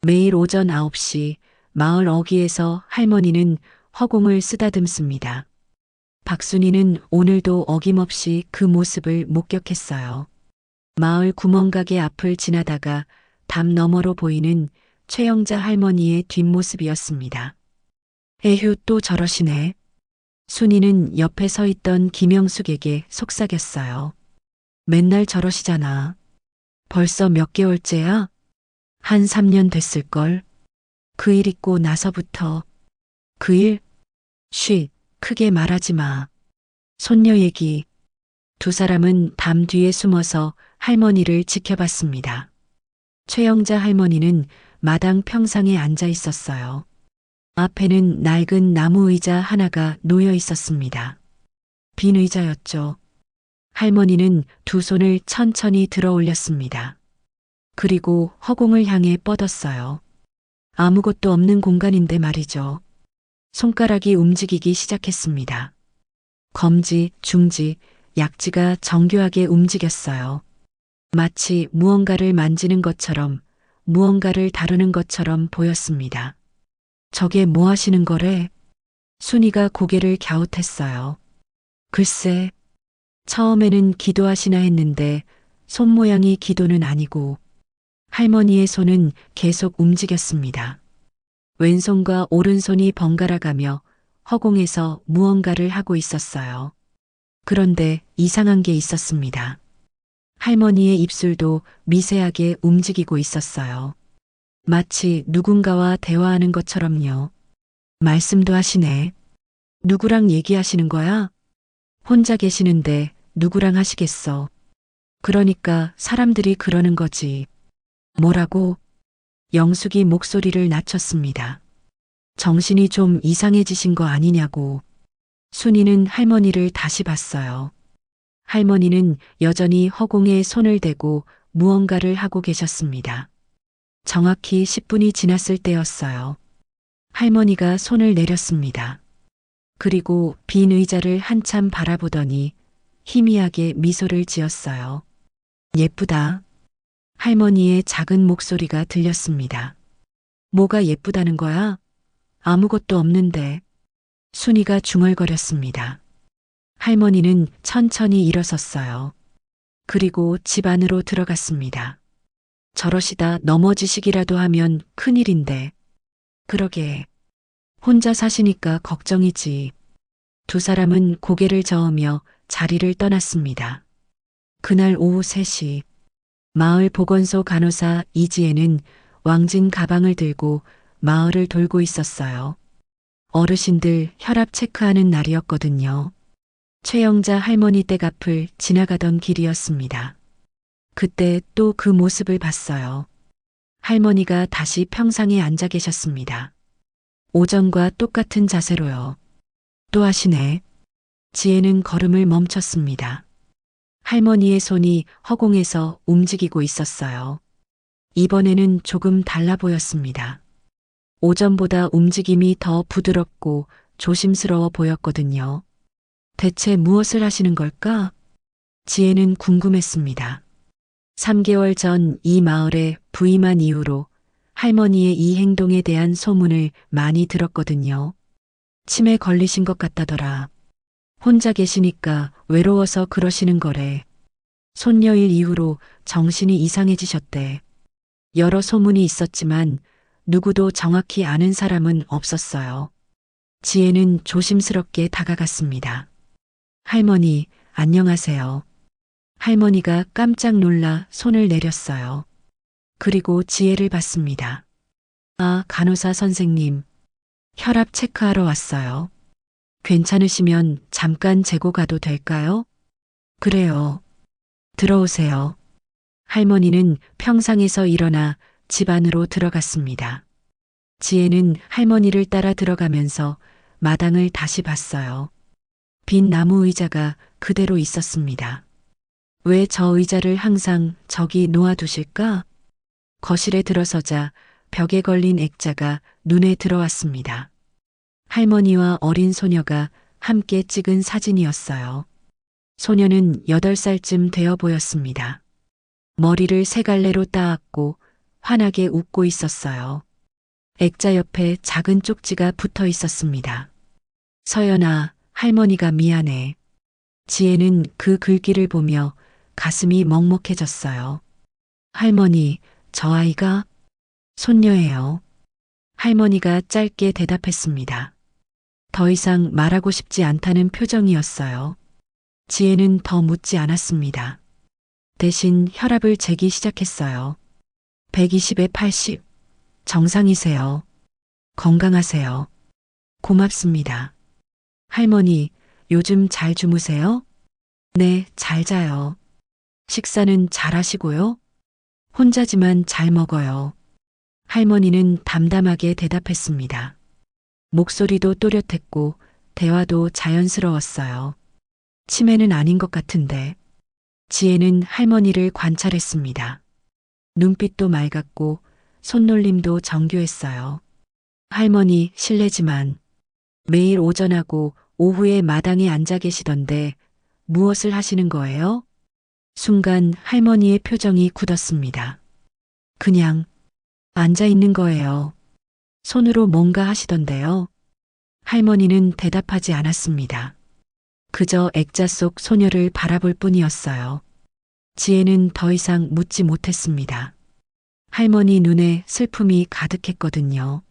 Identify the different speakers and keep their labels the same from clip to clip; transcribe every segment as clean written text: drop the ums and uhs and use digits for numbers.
Speaker 1: 매일 오전 9시 마을 어귀에서 할머니는 허공을 쓰다듬습니다. 박순이는 오늘도 어김없이 그 모습을 목격했어요. 마을 구멍가게 앞을 지나다가 담 너머로 보이는 최영자 할머니의 뒷모습이었습니다. 에휴, 또 저러시네. 순이는 옆에 서 있던 김영숙에게 속삭였어요. 맨날 저러시잖아. 벌써 몇 개월째야? 한 3년 됐을걸. 그 일 있고 나서부터. 그 일? 쉿, 크게 말하지 마. 손녀 얘기. 두 사람은 담 뒤에 숨어서 할머니를 지켜봤습니다. 최영자 할머니는 마당 평상에 앉아 있었어요. 앞에는 낡은 나무 의자 하나가 놓여 있었습니다. 빈 의자였죠. 할머니는 두 손을 천천히 들어 올렸습니다. 그리고 허공을 향해 뻗었어요. 아무것도 없는 공간인데 말이죠. 손가락이 움직이기 시작했습니다. 검지, 중지, 약지가 정교하게 움직였어요. 마치 무언가를 만지는 것처럼, 무언가를 다루는 것처럼 보였습니다. 저게 뭐 하시는 거래? 순이가 고개를 갸웃했어요. 글쎄, 처음에는 기도하시나 했는데 손 모양이 기도는 아니고 할머니의 손은 계속 움직였습니다. 왼손과 오른손이 번갈아 가며 허공에서 무언가를 하고 있었어요. 그런데 이상한 게 있었습니다. 할머니의 입술도 미세하게 움직이고 있었어요. 마치 누군가와 대화하는 것처럼요. 말씀도 하시네. 누구랑 얘기하시는 거야? 혼자 계시는데 누구랑 하시겠어? 그러니까 사람들이 그러는 거지. 뭐라고? 영숙이 목소리를 낮췄습니다. 정신이 좀 이상해지신 거 아니냐고. 순이는 할머니를 다시 봤어요. 할머니는 여전히 허공에 손을 대고 무언가를 하고 계셨습니다. 정확히 10분이 지났을 때였어요. 할머니가 손을 내렸습니다. 그리고 빈 의자를 한참 바라보더니 희미하게 미소를 지었어요. 예쁘다. 할머니의 작은 목소리가 들렸습니다. 뭐가 예쁘다는 거야? 아무것도 없는데. 순이가 중얼거렸습니다. 할머니는 천천히 일어섰어요. 그리고 집 안으로 들어갔습니다. 저러시다 넘어지시기라도 하면 큰일인데. 그러게. 혼자 사시니까 걱정이지. 두 사람은 고개를 저으며 자리를 떠났습니다. 그날 오후 3시, 마을 보건소 간호사 이지혜는 왕진 가방을 들고 마을을 돌고 있었어요. 어르신들 혈압 체크하는 날이었거든요. 최영자 할머니 댁 앞을 지나가던 길이었습니다. 그때 또 그 모습을 봤어요. 할머니가 다시 평상에 앉아 계셨습니다. 오전과 똑같은 자세로요. 또 하시네. 지혜는 걸음을 멈췄습니다. 할머니의 손이 허공에서 움직이고 있었어요. 이번에는 조금 달라 보였습니다. 오전보다 움직임이 더 부드럽고 조심스러워 보였거든요. 대체 무엇을 하시는 걸까? 지혜는 궁금했습니다. 3개월 전 이 마을에 부임한 이후로 할머니의 이 행동에 대한 소문을 많이 들었거든요. 치매 걸리신 것 같다더라. 혼자 계시니까 외로워서 그러시는 거래. 손녀일 이후로 정신이 이상해지셨대. 여러 소문이 있었지만 누구도 정확히 아는 사람은 없었어요. 지혜는 조심스럽게 다가갔습니다. 할머니, 안녕하세요. 할머니가 깜짝 놀라 손을 내렸어요. 그리고 지혜를 봤습니다. 아, 간호사 선생님. 혈압 체크하러 왔어요. 괜찮으시면 잠깐 재고 가도 될까요? 그래요. 들어오세요. 할머니는 평상에서 일어나 집 안으로 들어갔습니다. 지혜는 할머니를 따라 들어가면서 마당을 다시 봤어요. 빈 나무 의자가 그대로 있었습니다. 왜 저 의자를 항상 저기 놓아두실까? 거실에 들어서자 벽에 걸린 액자가 눈에 들어왔습니다. 할머니와 어린 소녀가 함께 찍은 사진이었어요. 소녀는 8살쯤 되어 보였습니다. 머리를 세 갈래로 따았고 환하게 웃고 있었어요. 액자 옆에 작은 쪽지가 붙어 있었습니다. 서연아, 할머니가 미안해. 지혜는 그 글귀를 보며 가슴이 먹먹해졌어요. 할머니, 저 아이가 손녀예요. 할머니가 짧게 대답했습니다. 더 이상 말하고 싶지 않다는 표정이었어요. 지혜는 더 묻지 않았습니다. 대신 혈압을 재기 시작했어요. 120에 80. 정상이세요. 건강하세요. 고맙습니다. 할머니, 요즘 잘 주무세요? 네, 잘 자요. 식사는 잘 하시고요? 혼자지만 잘 먹어요. 할머니는 담담하게 대답했습니다. 목소리도 또렷했고 대화도 자연스러웠어요. 치매는 아닌 것 같은데. 지혜는 할머니를 관찰했습니다. 눈빛도 맑았고 손놀림도 정교했어요. 할머니, 실례지만 매일 오전하고 오후에 마당에 앉아 계시던데 무엇을 하시는 거예요? 순간 할머니의 표정이 굳었습니다. 그냥 앉아 있는 거예요. 손으로 뭔가 하시던데요. 할머니는 대답하지 않았습니다. 그저 액자 속 소녀를 바라볼 뿐이었어요. 지혜는 더 이상 묻지 못했습니다. 할머니 눈에 슬픔이 가득했거든요.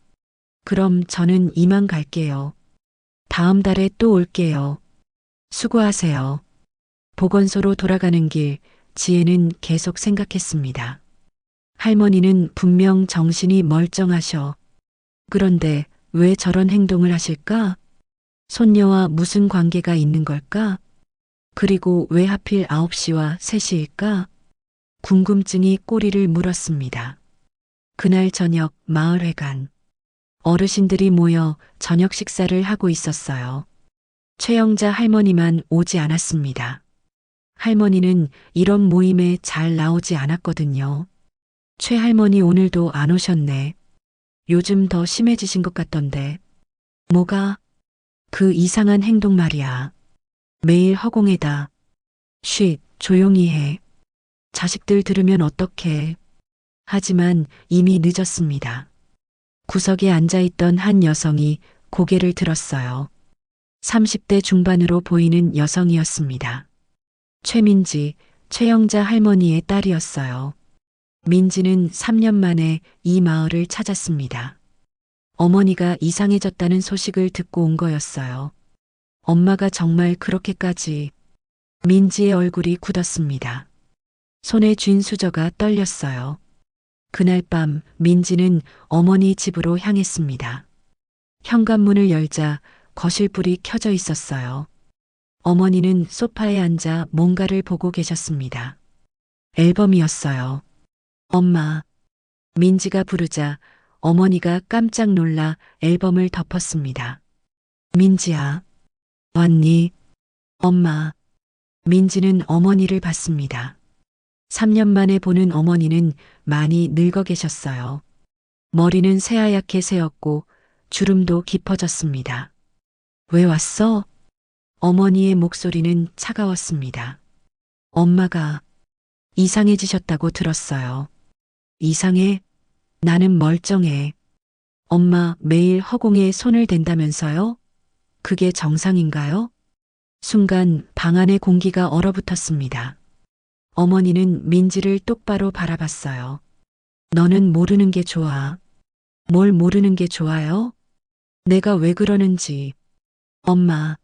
Speaker 1: 그럼 저는 이만 갈게요. 다음 달에 또 올게요. 수고하세요. 보건소로 돌아가는 길, 지혜는 계속 생각했습니다. 할머니는 분명 정신이 멀쩡하셔. 그런데 왜 저런 행동을 하실까? 손녀와 무슨 관계가 있는 걸까? 그리고 왜 하필 9시와 3시일까? 궁금증이 꼬리를 물었습니다. 그날 저녁 마을회관. 어르신들이 모여 저녁 식사를 하고 있었어요. 최영자 할머니만 오지 않았습니다. 할머니는 이런 모임에 잘 나오지 않았거든요. 최 할머니 오늘도 안 오셨네. 요즘 더 심해지신 것 같던데. 뭐가? 그 이상한 행동 말이야. 매일 허공에다. 쉿, 조용히 해. 자식들 들으면 어떡해. 하지만 이미 늦었습니다. 구석에 앉아있던 한 여성이 고개를 들었어요. 30대 중반으로 보이는 여성이었습니다. 최민지, 최영자 할머니의 딸이었어요. 민지는 3년 만에 이 마을을 찾았습니다. 어머니가 이상해졌다는 소식을 듣고 온 거였어요. 엄마가 정말 그렇게까지. 민지의 얼굴이 굳었습니다. 손에 쥔 수저가 떨렸어요. 그날 밤 민지는 어머니 집으로 향했습니다. 현관문을 열자 거실 불이 켜져 있었어요. 어머니는 소파에 앉아 뭔가를 보고 계셨습니다. 앨범이었어요. 엄마. 민지가 부르자 어머니가 깜짝 놀라 앨범을 덮었습니다. 민지야. 왔니? 엄마. 민지는 어머니를 봤습니다. 3년 만에 보는 어머니는 많이 늙어 계셨어요. 머리는 새하얗게 새었고 주름도 깊어졌습니다. 왜 왔어? 어머니의 목소리는 차가웠습니다. 엄마가 이상해지셨다고 들었어요. 이상해? 나는 멀쩡해. 엄마 매일 허공에 손을 댄다면서요? 그게 정상인가요? 순간 방 안의 공기가 얼어붙었습니다. 어머니는 민지를 똑바로 바라봤어요. 너는 모르는 게 좋아. 뭘 모르는 게 좋아요? 내가 왜 그러는지. 엄마,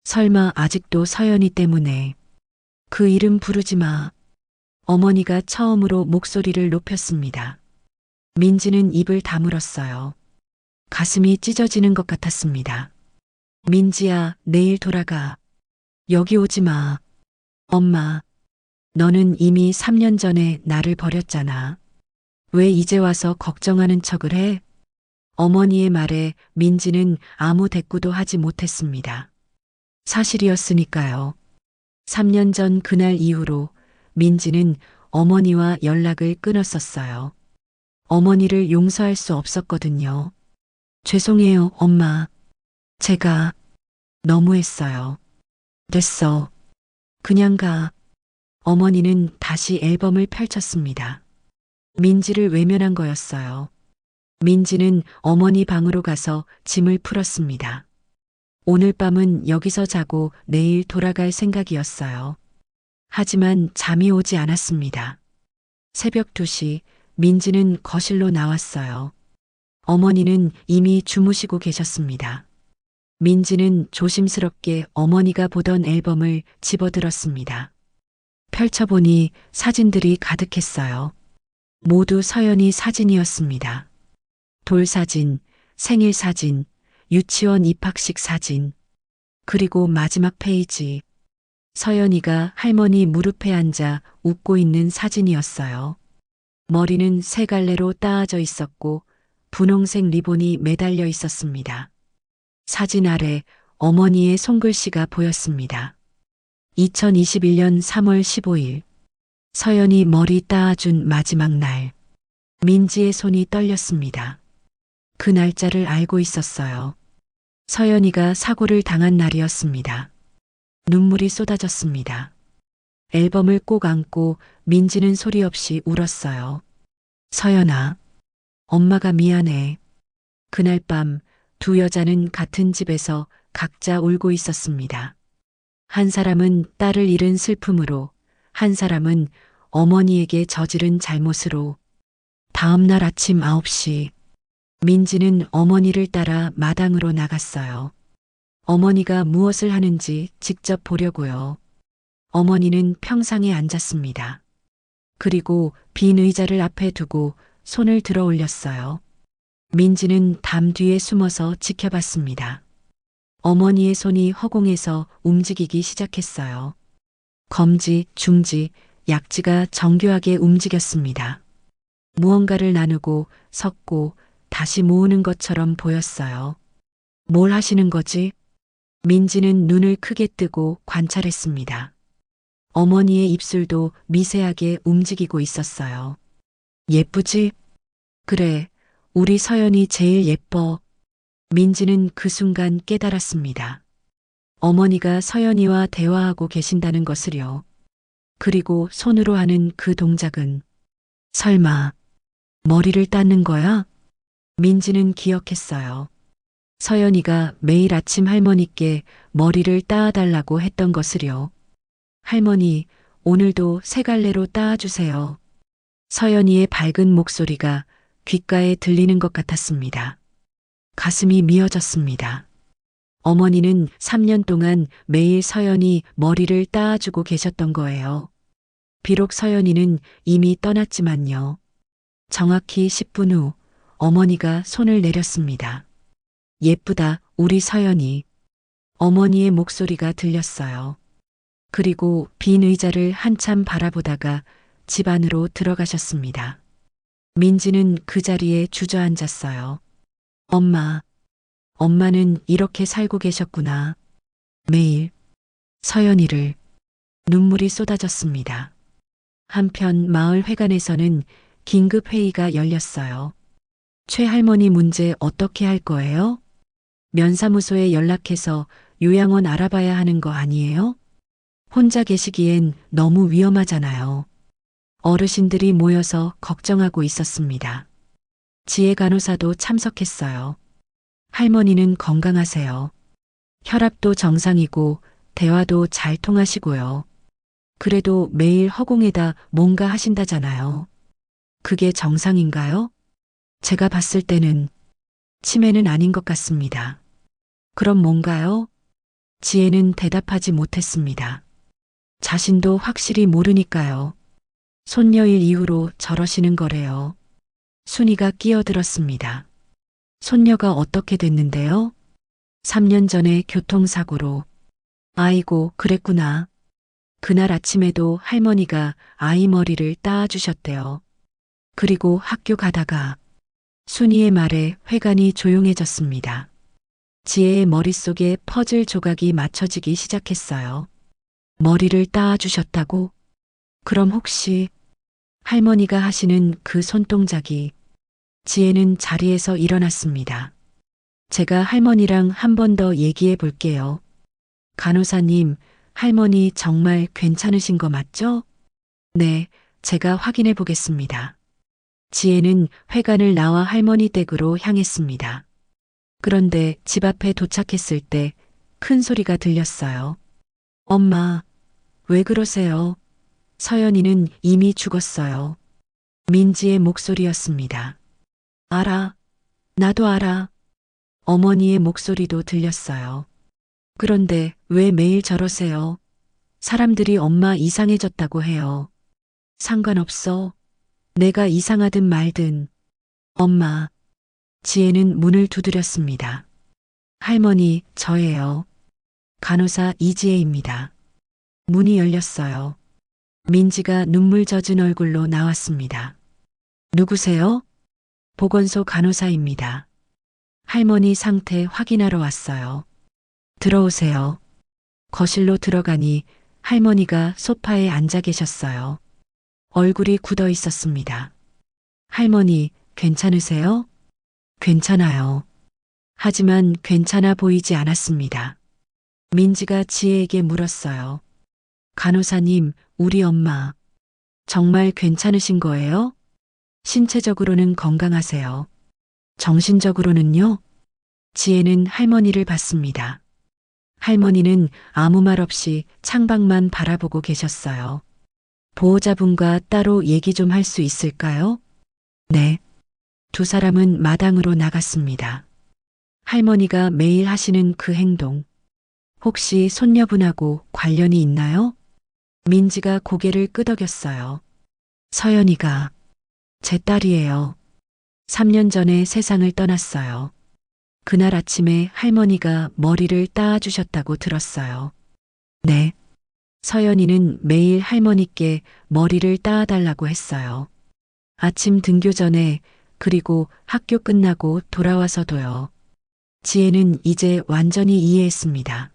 Speaker 1: 설마 아직도 서연이 때문에. 그 이름 부르지 마. 어머니가 처음으로 목소리를 높였습니다. 민지는 입을 다물었어요. 가슴이 찢어지는 것 같았습니다. 민지야, 내일 돌아가. 여기 오지 마. 엄마, 너는 이미 3년 전에 나를 버렸잖아. 왜 이제 와서 걱정하는 척을 해? 어머니의 말에 민지는 아무 대꾸도 하지 못했습니다. 사실이었으니까요. 3년 전 그날 이후로 민지는 어머니와 연락을 끊었었어요. 어머니를 용서할 수 없었거든요. 죄송해요, 엄마. 제가 너무했어요. 됐어. 그냥 가. 어머니는 다시 앨범을 펼쳤습니다. 민지를 외면한 거였어요. 민지는 어머니 방으로 가서 짐을 풀었습니다. 오늘 밤은 여기서 자고 내일 돌아갈 생각이었어요. 하지만 잠이 오지 않았습니다. 새벽 2시 민지는 거실로 나왔어요. 어머니는 이미 주무시고 계셨습니다. 민지는 조심스럽게 어머니가 보던 앨범을 집어들었습니다. 펼쳐보니 사진들이 가득했어요. 모두 서연이 사진이었습니다. 돌사진, 생일사진, 유치원 입학식 사진, 그리고 마지막 페이지. 서연이가 할머니 무릎에 앉아 웃고 있는 사진이었어요. 머리는 세 갈래로 따아져 있었고 분홍색 리본이 매달려 있었습니다. 사진 아래 어머니의 손글씨가 보였습니다. 2021년 3월 15일. 서연이 머리 따아준 마지막 날. 민지의 손이 떨렸습니다. 그 날짜를 알고 있었어요. 서연이가 사고를 당한 날이었습니다. 눈물이 쏟아졌습니다. 앨범을 꼭 안고 민지는 소리 없이 울었어요. 서연아, 엄마가 미안해. 그날 밤 두 여자는 같은 집에서 각자 울고 있었습니다. 한 사람은 딸을 잃은 슬픔으로, 한 사람은 어머니에게 저지른 잘못으로. 다음 날 아침 9시, 민지는 어머니를 따라 마당으로 나갔어요. 어머니가 무엇을 하는지 직접 보려고요. 어머니는 평상에 앉았습니다. 그리고 빈 의자를 앞에 두고 손을 들어 올렸어요. 민지는 담 뒤에 숨어서 지켜봤습니다. 어머니의 손이 허공에서 움직이기 시작했어요. 검지, 중지, 약지가 정교하게 움직였습니다. 무언가를 나누고 섞고 다시 모으는 것처럼 보였어요. 뭘 하시는 거지? 민지는 눈을 크게 뜨고 관찰했습니다. 어머니의 입술도 미세하게 움직이고 있었어요. 예쁘지? 그래, 우리 서연이 제일 예뻐. 민지는 그 순간 깨달았습니다. 어머니가 서연이와 대화하고 계신다는 것을요. 그리고 손으로 하는 그 동작은 설마 머리를 닦는 거야? 민지는 기억했어요. 서연이가 매일 아침 할머니께 머리를 따아달라고 했던 것을요. 할머니, 오늘도 세 갈래로 따아주세요. 서연이의 밝은 목소리가 귓가에 들리는 것 같았습니다. 가슴이 미어졌습니다. 어머니는 3년 동안 매일 서연이 머리를 따아주고 계셨던 거예요. 비록 서연이는 이미 떠났지만요. 정확히 10분 후 어머니가 손을 내렸습니다. 예쁘다, 우리 서연이. 어머니의 목소리가 들렸어요. 그리고 빈 의자를 한참 바라보다가 집 안으로 들어가셨습니다. 민지는 그 자리에 주저앉았어요. 엄마, 엄마는 이렇게 살고 계셨구나. 매일 서연이를. 눈물이 쏟아졌습니다. 한편 마을 회관에서는 긴급 회의가 열렸어요. 최할머니 문제 어떻게 할 거예요? 면사무소에 연락해서 요양원 알아봐야 하는 거 아니에요? 혼자 계시기엔 너무 위험하잖아요. 어르신들이 모여서 걱정하고 있었습니다. 지혜 간호사도 참석했어요. 할머니는 건강하세요. 혈압도 정상이고 대화도 잘 통하시고요. 그래도 매일 허공에다 뭔가 하신다잖아요. 그게 정상인가요? 제가 봤을 때는 치매는 아닌 것 같습니다. 그럼 뭔가요? 지혜는 대답하지 못했습니다. 자신도 확실히 모르니까요. 손녀일 이후로 저러시는 거래요. 순이가 끼어들었습니다. 손녀가 어떻게 됐는데요? 3년 전에 교통사고로. 아이고, 그랬구나. 그날 아침에도 할머니가 아이 머리를 따아주셨대요. 그리고 학교 가다가 순이의 말에 회관이 조용해졌습니다. 지혜의 머릿속에 퍼즐 조각이 맞춰지기 시작했어요. 머리를 따아주셨다고? 그럼 혹시 할머니가 하시는 그 손동작이. 지혜는 자리에서 일어났습니다. 제가 할머니랑 한 번 더 얘기해 볼게요. 간호사님, 할머니 정말 괜찮으신 거 맞죠? 네, 제가 확인해 보겠습니다. 지혜는 회관을 나와 할머니 댁으로 향했습니다. 그런데 집 앞에 도착했을 때 큰 소리가 들렸어요. 엄마, 왜 그러세요? 서연이는 이미 죽었어요. 민지의 목소리였습니다. 알아. 나도 알아. 어머니의 목소리도 들렸어요. 그런데 왜 매일 저러세요? 사람들이 엄마 이상해졌다고 해요. 상관없어. 내가 이상하든 말든. 엄마. 지혜는 문을 두드렸습니다. 할머니, 저예요. 간호사 이지혜입니다. 문이 열렸어요. 민지가 눈물 젖은 얼굴로 나왔습니다. 누구세요? 보건소 간호사입니다. 할머니 상태 확인하러 왔어요. 들어오세요. 거실로 들어가니 할머니가 소파에 앉아 계셨어요. 얼굴이 굳어 있었습니다. 할머니, 괜찮으세요? 괜찮아요. 하지만 괜찮아 보이지 않았습니다. 민지가 지혜에게 물었어요. 간호사님, 우리 엄마. 정말 괜찮으신 거예요? 신체적으로는 건강하세요. 정신적으로는요? 지혜는 할머니를 봤습니다. 할머니는 아무 말 없이 창밖만 바라보고 계셨어요. 보호자분과 따로 얘기 좀 할 수 있을까요? 네. 두 사람은 마당으로 나갔습니다. 할머니가 매일 하시는 그 행동. 혹시 손녀분하고 관련이 있나요? 민지가 고개를 끄덕였어요. 서연이가 제 딸이에요. 3년 전에 세상을 떠났어요. 그날 아침에 할머니가 머리를 따아주셨다고 들었어요. 네. 서연이는 매일 할머니께 머리를 따아달라고 했어요. 아침 등교 전에 그리고 학교 끝나고 돌아와서도요. 지혜는 이제 완전히 이해했습니다.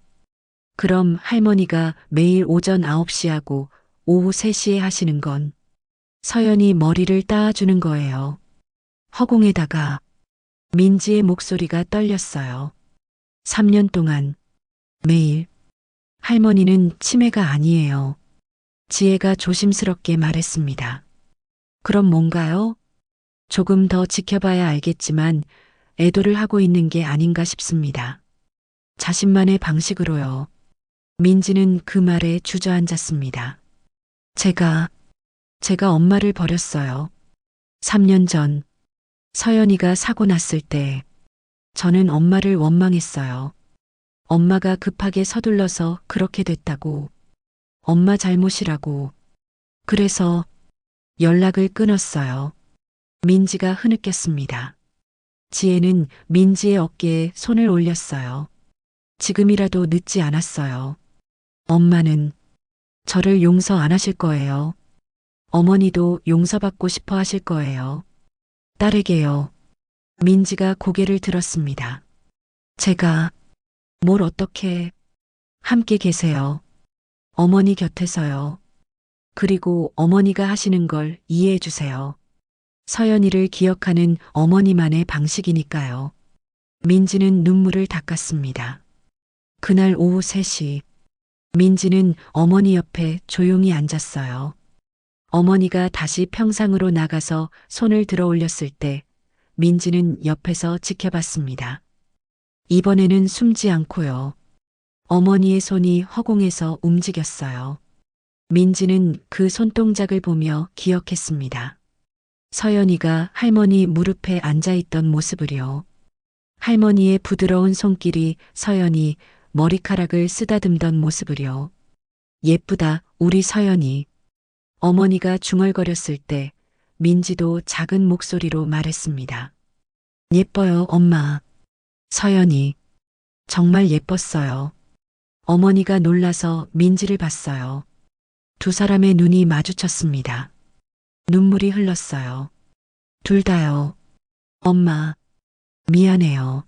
Speaker 1: 그럼 할머니가 매일 오전 9시하고 오후 3시에 하시는 건 서연이 머리를 따아주는 거예요. 허공에다가 민지의 목소리가 떨렸어요. 3년 동안 매일. 할머니는 치매가 아니에요. 지혜가 조심스럽게 말했습니다. 그럼 뭔가요? 조금 더 지켜봐야 알겠지만 애도를 하고 있는 게 아닌가 싶습니다. 자신만의 방식으로요. 민지는 그 말에 주저앉았습니다. 제가 엄마를 버렸어요. 3년 전 서연이가 사고 났을 때 저는 엄마를 원망했어요. 엄마가 급하게 서둘러서 그렇게 됐다고. 엄마 잘못이라고. 그래서 연락을 끊었어요. 민지가 흐느꼈습니다. 지혜는 민지의 어깨에 손을 올렸어요. 지금이라도 늦지 않았어요. 엄마는 저를 용서 안 하실 거예요. 어머니도 용서받고 싶어 하실 거예요. 딸에게요. 민지가 고개를 들었습니다. 제가 뭘 어떻게 함께 계세요. 어머니 곁에서요. 그리고 어머니가 하시는 걸 이해해 주세요. 서연이를 기억하는 어머니만의 방식이니까요. 민지는 눈물을 닦았습니다. 그날 오후 3시, 민지는 어머니 옆에 조용히 앉았어요. 어머니가 다시 평상으로 나가서 손을 들어 올렸을 때 민지는 옆에서 지켜봤습니다. 이번에는 숨지 않고요. 어머니의 손이 허공에서 움직였어요. 민지는 그 손동작을 보며 기억했습니다. 서연이가 할머니 무릎에 앉아있던 모습을요. 할머니의 부드러운 손길이 서연이 머리카락을 쓰다듬던 모습을요. 예쁘다, 우리 서연이. 어머니가 중얼거렸을 때 민지도 작은 목소리로 말했습니다. 예뻐요, 엄마. 서연이. 정말 예뻤어요. 어머니가 놀라서 민지를 봤어요. 두 사람의 눈이 마주쳤습니다. 눈물이 흘렀어요. 둘 다요. 엄마, 미안해요.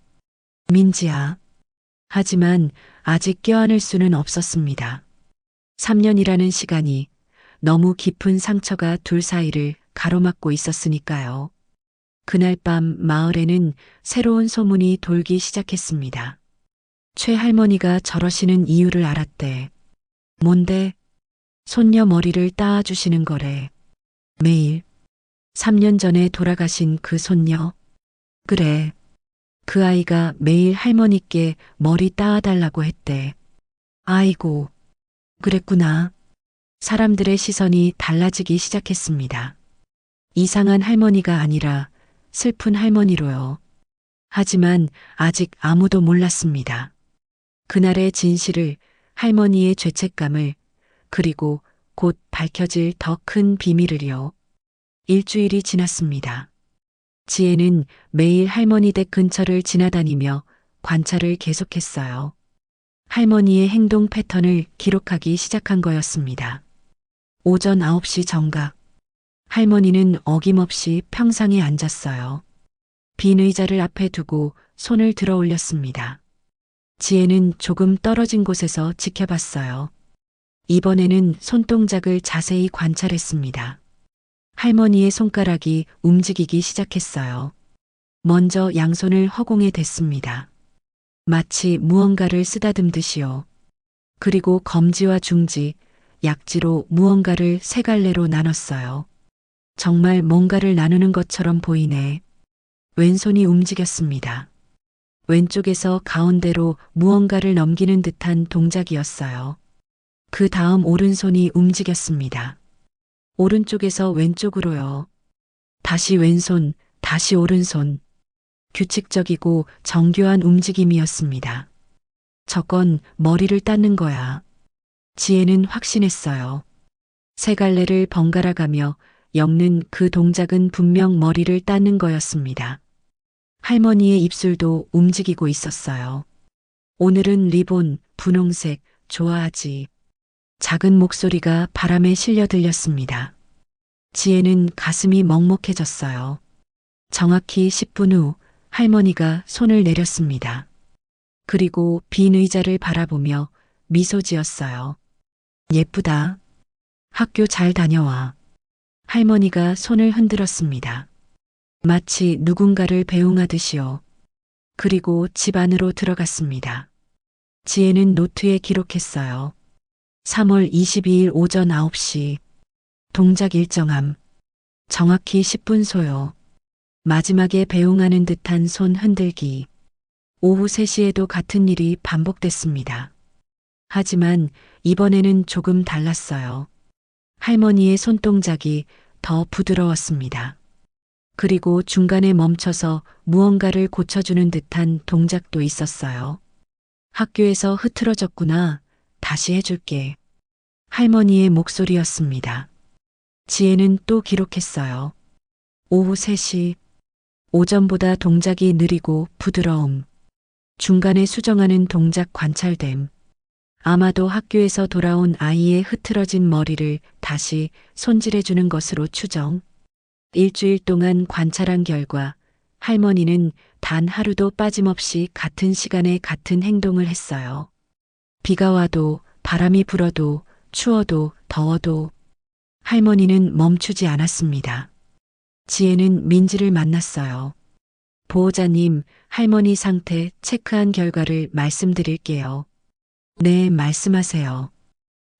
Speaker 1: 민지야. 하지만 아직 껴안을 수는 없었습니다. 3년이라는 시간이 너무 깊은 상처가 둘 사이를 가로막고 있었으니까요. 그날 밤 마을에는 새로운 소문이 돌기 시작했습니다. 최 할머니가 저러시는 이유를 알았대. 뭔데? 손녀 머리를 따아주시는 거래. 매일 3년 전에 돌아가신 그 손녀. 그래. 그 아이가 매일 할머니께 머리 따아달라고 했대. 아이고, 그랬구나. 사람들의 시선이 달라지기 시작했습니다. 이상한 할머니가 아니라 슬픈 할머니로요. 하지만 아직 아무도 몰랐습니다. 그날의 진실을, 할머니의 죄책감을, 그리고 곧 밝혀질 더 큰 비밀을요. 일주일이 지났습니다. 지혜는 매일 할머니 댁 근처를 지나다니며 관찰을 계속했어요. 할머니의 행동 패턴을 기록하기 시작한 거였습니다. 오전 9시 정각. 할머니는 어김없이 평상에 앉았어요. 빈 의자를 앞에 두고 손을 들어 올렸습니다. 지혜는 조금 떨어진 곳에서 지켜봤어요. 이번에는 손동작을 자세히 관찰했습니다. 할머니의 손가락이 움직이기 시작했어요. 먼저 양손을 허공에 댔습니다. 마치 무언가를 쓰다듬듯이요. 그리고 검지와 중지, 약지로 무언가를 세 갈래로 나눴어요. 정말 뭔가를 나누는 것처럼 보이네. 왼손이 움직였습니다. 왼쪽에서 가운데로 무언가를 넘기는 듯한 동작이었어요. 그 다음 오른손이 움직였습니다. 오른쪽에서 왼쪽으로요. 다시 왼손, 다시 오른손. 규칙적이고 정교한 움직임이었습니다. 저건 머리를 닦는 거야. 지혜는 확신했어요. 세 갈래를 번갈아 가며 엮는 그 동작은 분명 머리를 닦는 거였습니다. 할머니의 입술도 움직이고 있었어요. 오늘은 리본, 분홍색, 좋아하지. 작은 목소리가 바람에 실려 들렸습니다. 지혜는 가슴이 먹먹해졌어요. 정확히 10분 후 할머니가 손을 내렸습니다. 그리고 빈 의자를 바라보며 미소 지었어요. 예쁘다. 학교 잘 다녀와. 할머니가 손을 흔들었습니다. 마치 누군가를 배웅하듯이요. 그리고 집 안으로 들어갔습니다. 지혜는 노트에 기록했어요. 3월 22일 오전 9시. 동작 일정함. 정확히 10분 소요. 마지막에 배웅하는 듯한 손 흔들기. 오후 3시에도 같은 일이 반복됐습니다. 하지만 이번에는 조금 달랐어요. 할머니의 손동작이 더 부드러웠습니다. 그리고 중간에 멈춰서 무언가를 고쳐주는 듯한 동작도 있었어요. 학교에서 흐트러졌구나. 다시 해줄게. 할머니의 목소리였습니다. 지혜는 또 기록했어요. 오후 3시. 오전보다 동작이 느리고 부드러움. 중간에 수정하는 동작 관찰됨. 아마도 학교에서 돌아온 아이의 흐트러진 머리를 다시 손질해주는 것으로 추정. 일주일 동안 관찰한 결과 할머니는 단 하루도 빠짐없이 같은 시간에 같은 행동을 했어요. 비가 와도 바람이 불어도 추워도 더워도 할머니는 멈추지 않았습니다. 지혜는 민지를 만났어요. 보호자님, 할머니 상태 체크한 결과를 말씀드릴게요. 네, 말씀하세요.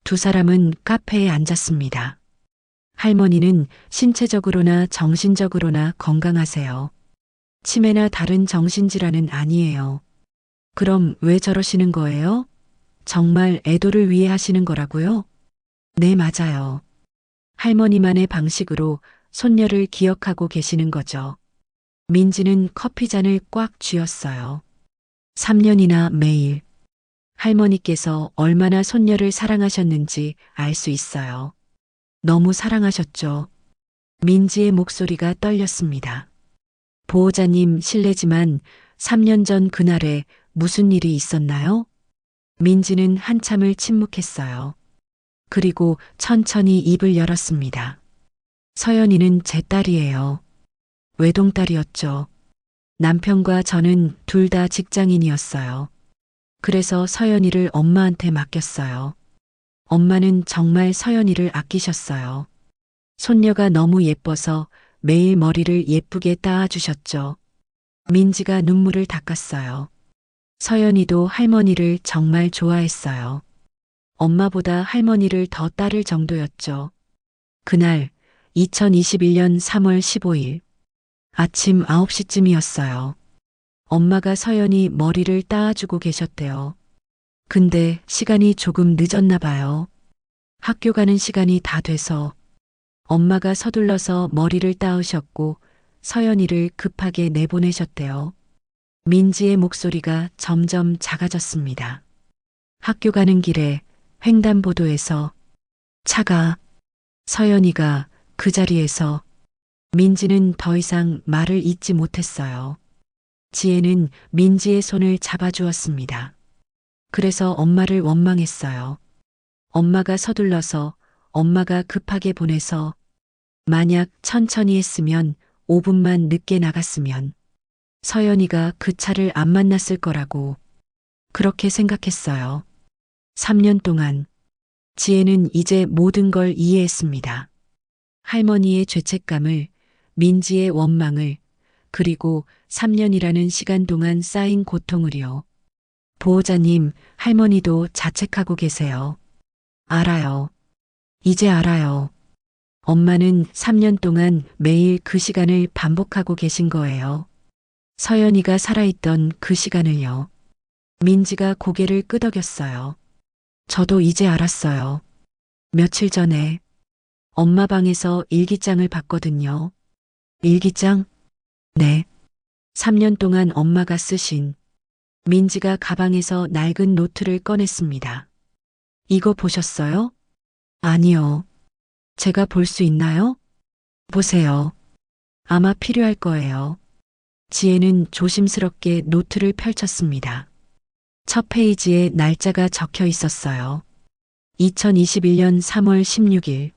Speaker 1: 두 사람은 카페에 앉았습니다. 할머니는 신체적으로나 정신적으로나 건강하세요. 치매나 다른 정신질환은 아니에요. 그럼 왜 저러시는 거예요? 정말 애도를 위해 하시는 거라고요? 네, 맞아요. 할머니만의 방식으로 손녀를 기억하고 계시는 거죠. 민지는 커피잔을 꽉 쥐었어요. 3년이나 매일. 할머니께서 얼마나 손녀를 사랑하셨는지 알 수 있어요. 너무 사랑하셨죠. 민지의 목소리가 떨렸습니다. 보호자님, 실례지만 3년 전 그날에 무슨 일이 있었나요? 민지는 한참을 침묵했어요. 그리고 천천히 입을 열었습니다. 서연이는 제 딸이에요. 외동딸이었죠. 남편과 저는 둘 다 직장인이었어요. 그래서 서연이를 엄마한테 맡겼어요. 엄마는 정말 서연이를 아끼셨어요. 손녀가 너무 예뻐서 매일 머리를 예쁘게 따아주셨죠. 민지가 눈물을 닦았어요. 서연이도 할머니를 정말 좋아했어요. 엄마보다 할머니를 더 따를 정도였죠. 그날 2021년 3월 15일 아침 9시쯤이었어요. 엄마가 서연이 머리를 따아주고 계셨대요. 근데 시간이 조금 늦었나 봐요. 학교 가는 시간이 다 돼서 엄마가 서둘러서 머리를 따으셨고 서연이를 급하게 내보내셨대요. 민지의 목소리가 점점 작아졌습니다. 학교 가는 길에 횡단보도에서 차가 서연이가 그 자리에서 민지는 더 이상 말을 잇지 못했어요. 지혜는 민지의 손을 잡아주었습니다. 그래서 엄마를 원망했어요. 엄마가 서둘러서 엄마가 급하게 보내서 만약 천천히 했으면 5분만 늦게 나갔으면 서연이가 그 차를 안 만났을 거라고 그렇게 생각했어요. 3년 동안 지혜는 이제 모든 걸 이해했습니다. 할머니의 죄책감을, 민지의 원망을, 그리고 3년이라는 시간 동안 쌓인 고통을요. 보호자님, 할머니도 자책하고 계세요. 알아요. 이제 알아요. 엄마는 3년 동안 매일 그 시간을 반복하고 계신 거예요. 서연이가 살아있던 그 시간을요. 민지가 고개를 끄덕였어요. 저도 이제 알았어요. 며칠 전에 엄마 방에서 일기장을 봤거든요. 일기장? 네. 3년 동안 엄마가 쓰신 민지가 가방에서 낡은 노트를 꺼냈습니다. 이거 보셨어요? 아니요. 제가 볼 수 있나요? 보세요. 아마 필요할 거예요. 지혜는 조심스럽게 노트를 펼쳤습니다. 첫 페이지에 날짜가 적혀 있었어요. 2021년 3월 16일.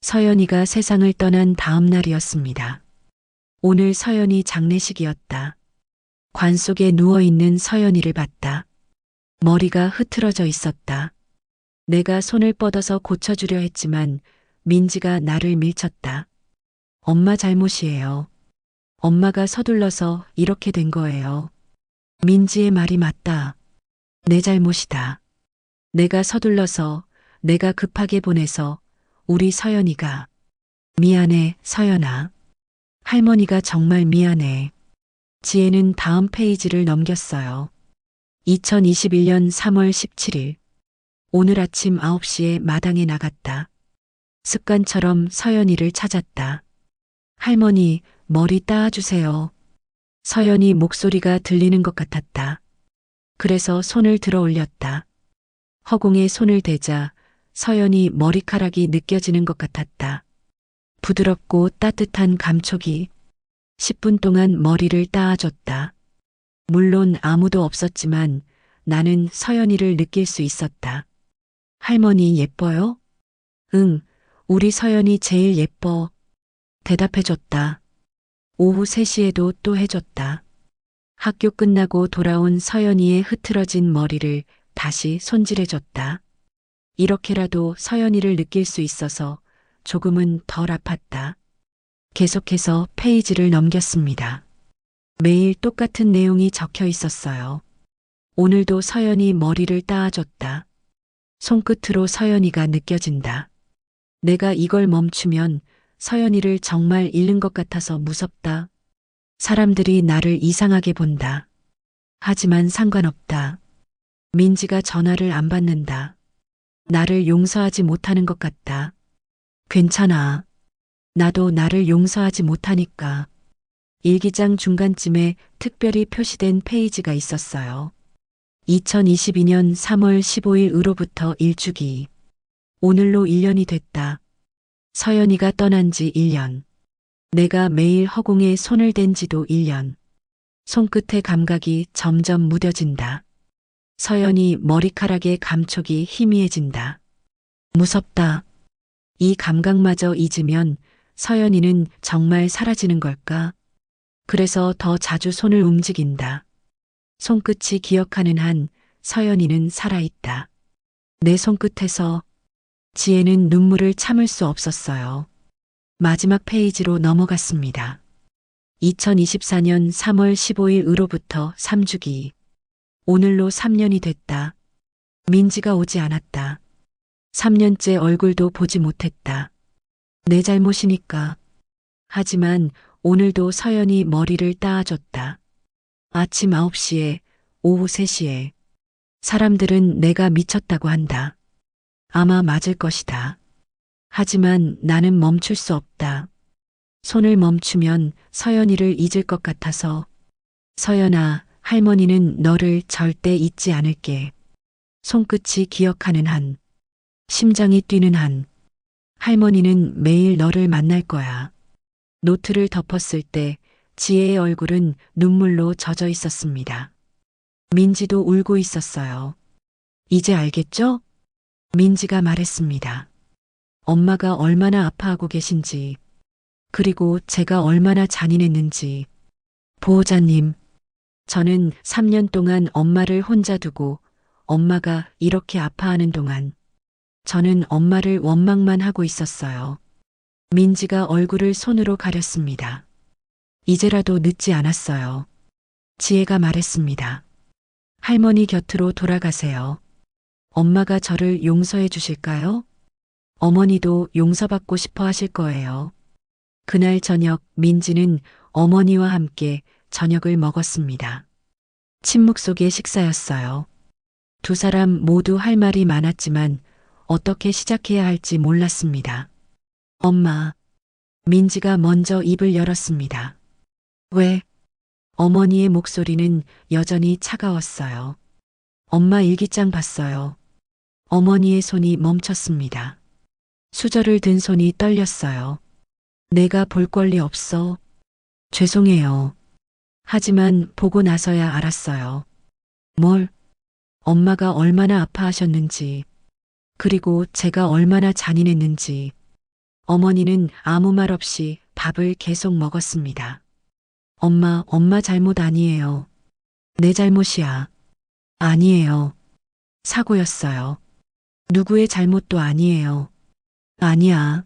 Speaker 1: 서연이가 세상을 떠난 다음 날이었습니다. 오늘 서연이 장례식이었다. 관 속에 누워있는 서연이를 봤다. 머리가 흐트러져 있었다. 내가 손을 뻗어서 고쳐주려 했지만 민지가 나를 밀쳤다. 엄마 잘못이에요. 엄마가 서둘러서 이렇게 된 거예요. 민지의 말이 맞다. 내 잘못이다. 내가 서둘러서, 내가 급하게 보내서 우리 서연이가. 미안해, 서연아. 할머니가 정말 미안해. 지혜는 다음 페이지를 넘겼어요. 2021년 3월 17일. 오늘 아침 9시에 마당에 나갔다. 습관처럼 서연이를 찾았다. 할머니, 머리 따아주세요. 서연이 목소리가 들리는 것 같았다. 그래서 손을 들어 올렸다. 허공에 손을 대자 서연이 머리카락이 느껴지는 것 같았다. 부드럽고 따뜻한 감촉이 10분 동안 머리를 따아줬다. 물론 아무도 없었지만 나는 서연이를 느낄 수 있었다. 할머니 예뻐요? 응, 우리 서연이 제일 예뻐. 대답해줬다. 오후 3시에도 또 해줬다. 학교 끝나고 돌아온 서연이의 흐트러진 머리를 다시 손질해줬다. 이렇게라도 서연이를 느낄 수 있어서 조금은 덜 아팠다. 계속해서 페이지를 넘겼습니다. 매일 똑같은 내용이 적혀 있었어요. 오늘도 서연이 머리를 따아줬다. 손끝으로 서연이가 느껴진다. 내가 이걸 멈추면 서연이를 정말 잃는 것 같아서 무섭다. 사람들이 나를 이상하게 본다. 하지만 상관없다. 민지가 전화를 안 받는다. 나를 용서하지 못하는 것 같다. 괜찮아. 나도 나를 용서하지 못하니까. 일기장 중간쯤에 특별히 표시된 페이지가 있었어요. 2022년 3월 15일으로부터 일주기. 오늘로 1년이 됐다. 서연이가 떠난 지 1년. 내가 매일 허공에 손을 댄 지도 1년. 손끝의 감각이 점점 무뎌진다. 서연이 머리카락의 감촉이 희미해진다. 무섭다. 이 감각마저 잊으면 서연이는 정말 사라지는 걸까? 그래서 더 자주 손을 움직인다. 손끝이 기억하는 한 서연이는 살아있다. 내 손끝에서 지혜는 눈물을 참을 수 없었어요. 마지막 페이지로 넘어갔습니다. 2024년 3월 15일으로부터 3주기. 오늘로 3년이 됐다. 민지가 오지 않았다. 3년째 얼굴도 보지 못했다. 내 잘못이니까. 하지만 오늘도 서연이 머리를 따아줬다. 아침 9시에, 오후 3시에. 사람들은 내가 미쳤다고 한다. 아마 맞을 것이다. 하지만 나는 멈출 수 없다. 손을 멈추면 서연이를 잊을 것 같아서. 서연아, 할머니는 너를 절대 잊지 않을게. 손끝이 기억하는 한, 심장이 뛰는 한, 할머니는 매일 너를 만날 거야. 노트를 덮었을 때 지혜의 얼굴은 눈물로 젖어 있었습니다. 민지도 울고 있었어요. 이제 알겠죠? 민지가 말했습니다. 엄마가 얼마나 아파하고 계신지, 그리고 제가 얼마나 잔인했는지. 보호자님, 저는 3년 동안 엄마를 혼자 두고 엄마가 이렇게 아파하는 동안 저는 엄마를 원망만 하고 있었어요. 민지가 얼굴을 손으로 가렸습니다. 이제라도 늦지 않았어요. 지혜가 말했습니다. 할머니 곁으로 돌아가세요. 엄마가 저를 용서해 주실까요? 어머니도 용서받고 싶어 하실 거예요. 그날 저녁 민지는 어머니와 함께 저녁을 먹었습니다. 침묵 속의 식사였어요. 두 사람 모두 할 말이 많았지만 어떻게 시작해야 할지 몰랐습니다. 엄마, 민지가 먼저 입을 열었습니다. 왜? 어머니의 목소리는 여전히 차가웠어요. 엄마 일기장 봤어요. 어머니의 손이 멈췄습니다. 수저를 든 손이 떨렸어요. 내가 볼 권리 없어. 죄송해요. 하지만 보고 나서야 알았어요. 뭘? 엄마가 얼마나 아파하셨는지, 그리고 제가 얼마나 잔인했는지. 어머니는 아무 말 없이 밥을 계속 먹었습니다. 엄마 잘못 아니에요. 내 잘못이야. 아니에요. 사고였어요. 누구의 잘못도 아니에요. 아니야.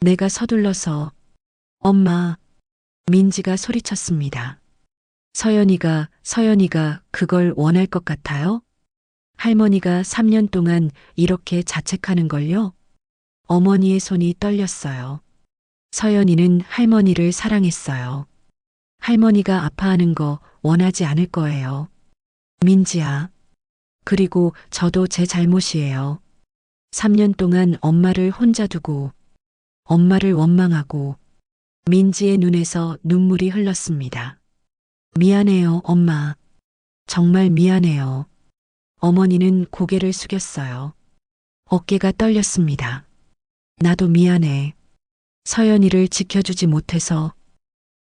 Speaker 1: 내가 서둘러서. 엄마. 민지가 소리쳤습니다. 서연이가 그걸 원할 것 같아요? 할머니가 3년 동안 이렇게 자책하는 걸요? 어머니의 손이 떨렸어요. 서연이는 할머니를 사랑했어요. 할머니가 아파하는 거 원하지 않을 거예요. 민지야. 그리고 저도 제 잘못이에요. 3년 동안 엄마를 혼자 두고, 엄마를 원망하고, 민지의 눈에서 눈물이 흘렀습니다. 미안해요, 엄마. 정말 미안해요. 어머니는 고개를 숙였어요. 어깨가 떨렸습니다. 나도 미안해. 서연이를 지켜주지 못해서.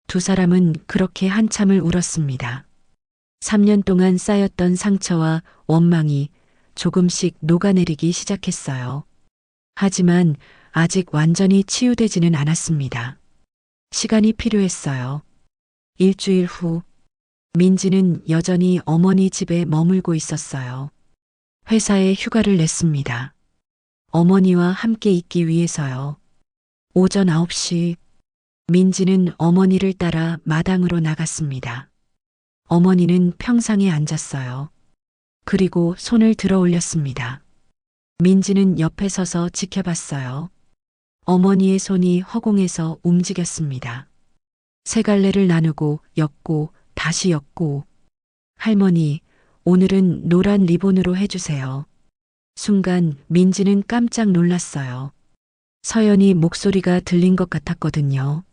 Speaker 1: 두 사람은 그렇게 한참을 울었습니다. 3년 동안 쌓였던 상처와 원망이 조금씩 녹아내리기 시작했어요. 하지만 아직 완전히 치유되지는 않았습니다. 시간이 필요했어요. 일주일 후, 민지는 여전히 어머니 집에 머물고 있었어요. 회사에 휴가를 냈습니다. 어머니와 함께 있기 위해서요. 오전 9시, 민지는 어머니를 따라 마당으로 나갔습니다. 어머니는 평상에 앉았어요. 그리고 손을 들어 올렸습니다. 민지는 옆에 서서 지켜봤어요. 어머니의 손이 허공에서 움직였습니다. 세 갈래를 나누고 엮고 다시 엮고. 할머니, 오늘은 노란 리본으로 해주세요. 순간 민지는 깜짝 놀랐어요. 서연이 목소리가 들린 것 같았거든요.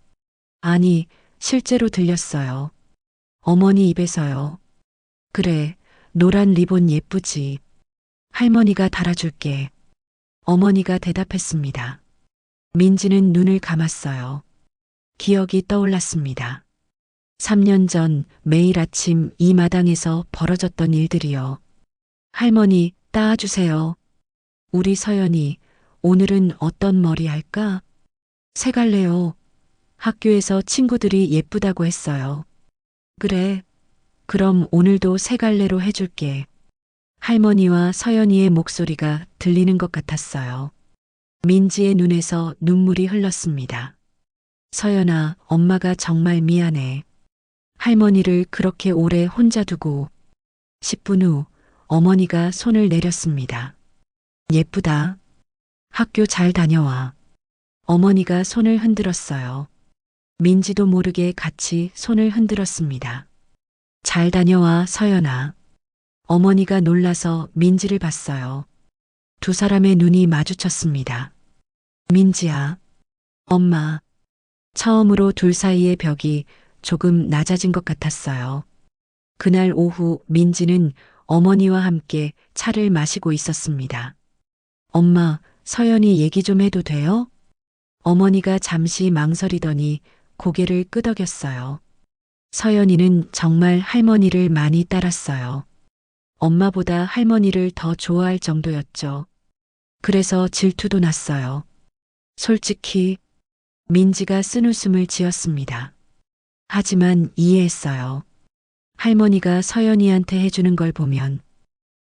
Speaker 1: 아니, 실제로 들렸어요. 어머니 입에서요. 그래, 노란 리본 예쁘지. 할머니가 달아줄게. 어머니가 대답했습니다. 민지는 눈을 감았어요. 기억이 떠올랐습니다. 3년 전 매일 아침 이 마당에서 벌어졌던 일들이요. 할머니, 따아주세요. 우리 서연이 오늘은 어떤 머리 할까? 색할래요. 학교에서 친구들이 예쁘다고 했어요. 그래. 그럼 오늘도 색할래로 해줄게. 할머니와 서연이의 목소리가 들리는 것 같았어요. 민지의 눈에서 눈물이 흘렀습니다. 서연아, 엄마가 정말 미안해. 할머니를 그렇게 오래 혼자 두고. 10분 후 어머니가 손을 내렸습니다. 예쁘다. 학교 잘 다녀와. 어머니가 손을 흔들었어요. 민지도 모르게 같이 손을 흔들었습니다. 잘 다녀와, 서연아. 어머니가 놀라서 민지를 봤어요. 두 사람의 눈이 마주쳤습니다. 민지야. 엄마. 처음으로 둘 사이의 벽이 조금 낮아진 것 같았어요. 그날 오후 민지는 어머니와 함께 차를 마시고 있었습니다. 엄마, 서연이 얘기 좀 해도 돼요? 어머니가 잠시 망설이더니 고개를 끄덕였어요. 서연이는 정말 할머니를 많이 따랐어요. 엄마보다 할머니를 더 좋아할 정도였죠. 그래서 질투도 났어요. 솔직히 민지가 쓴웃음을 지었습니다. 하지만 이해했어요. 할머니가 서연이한테 해주는 걸 보면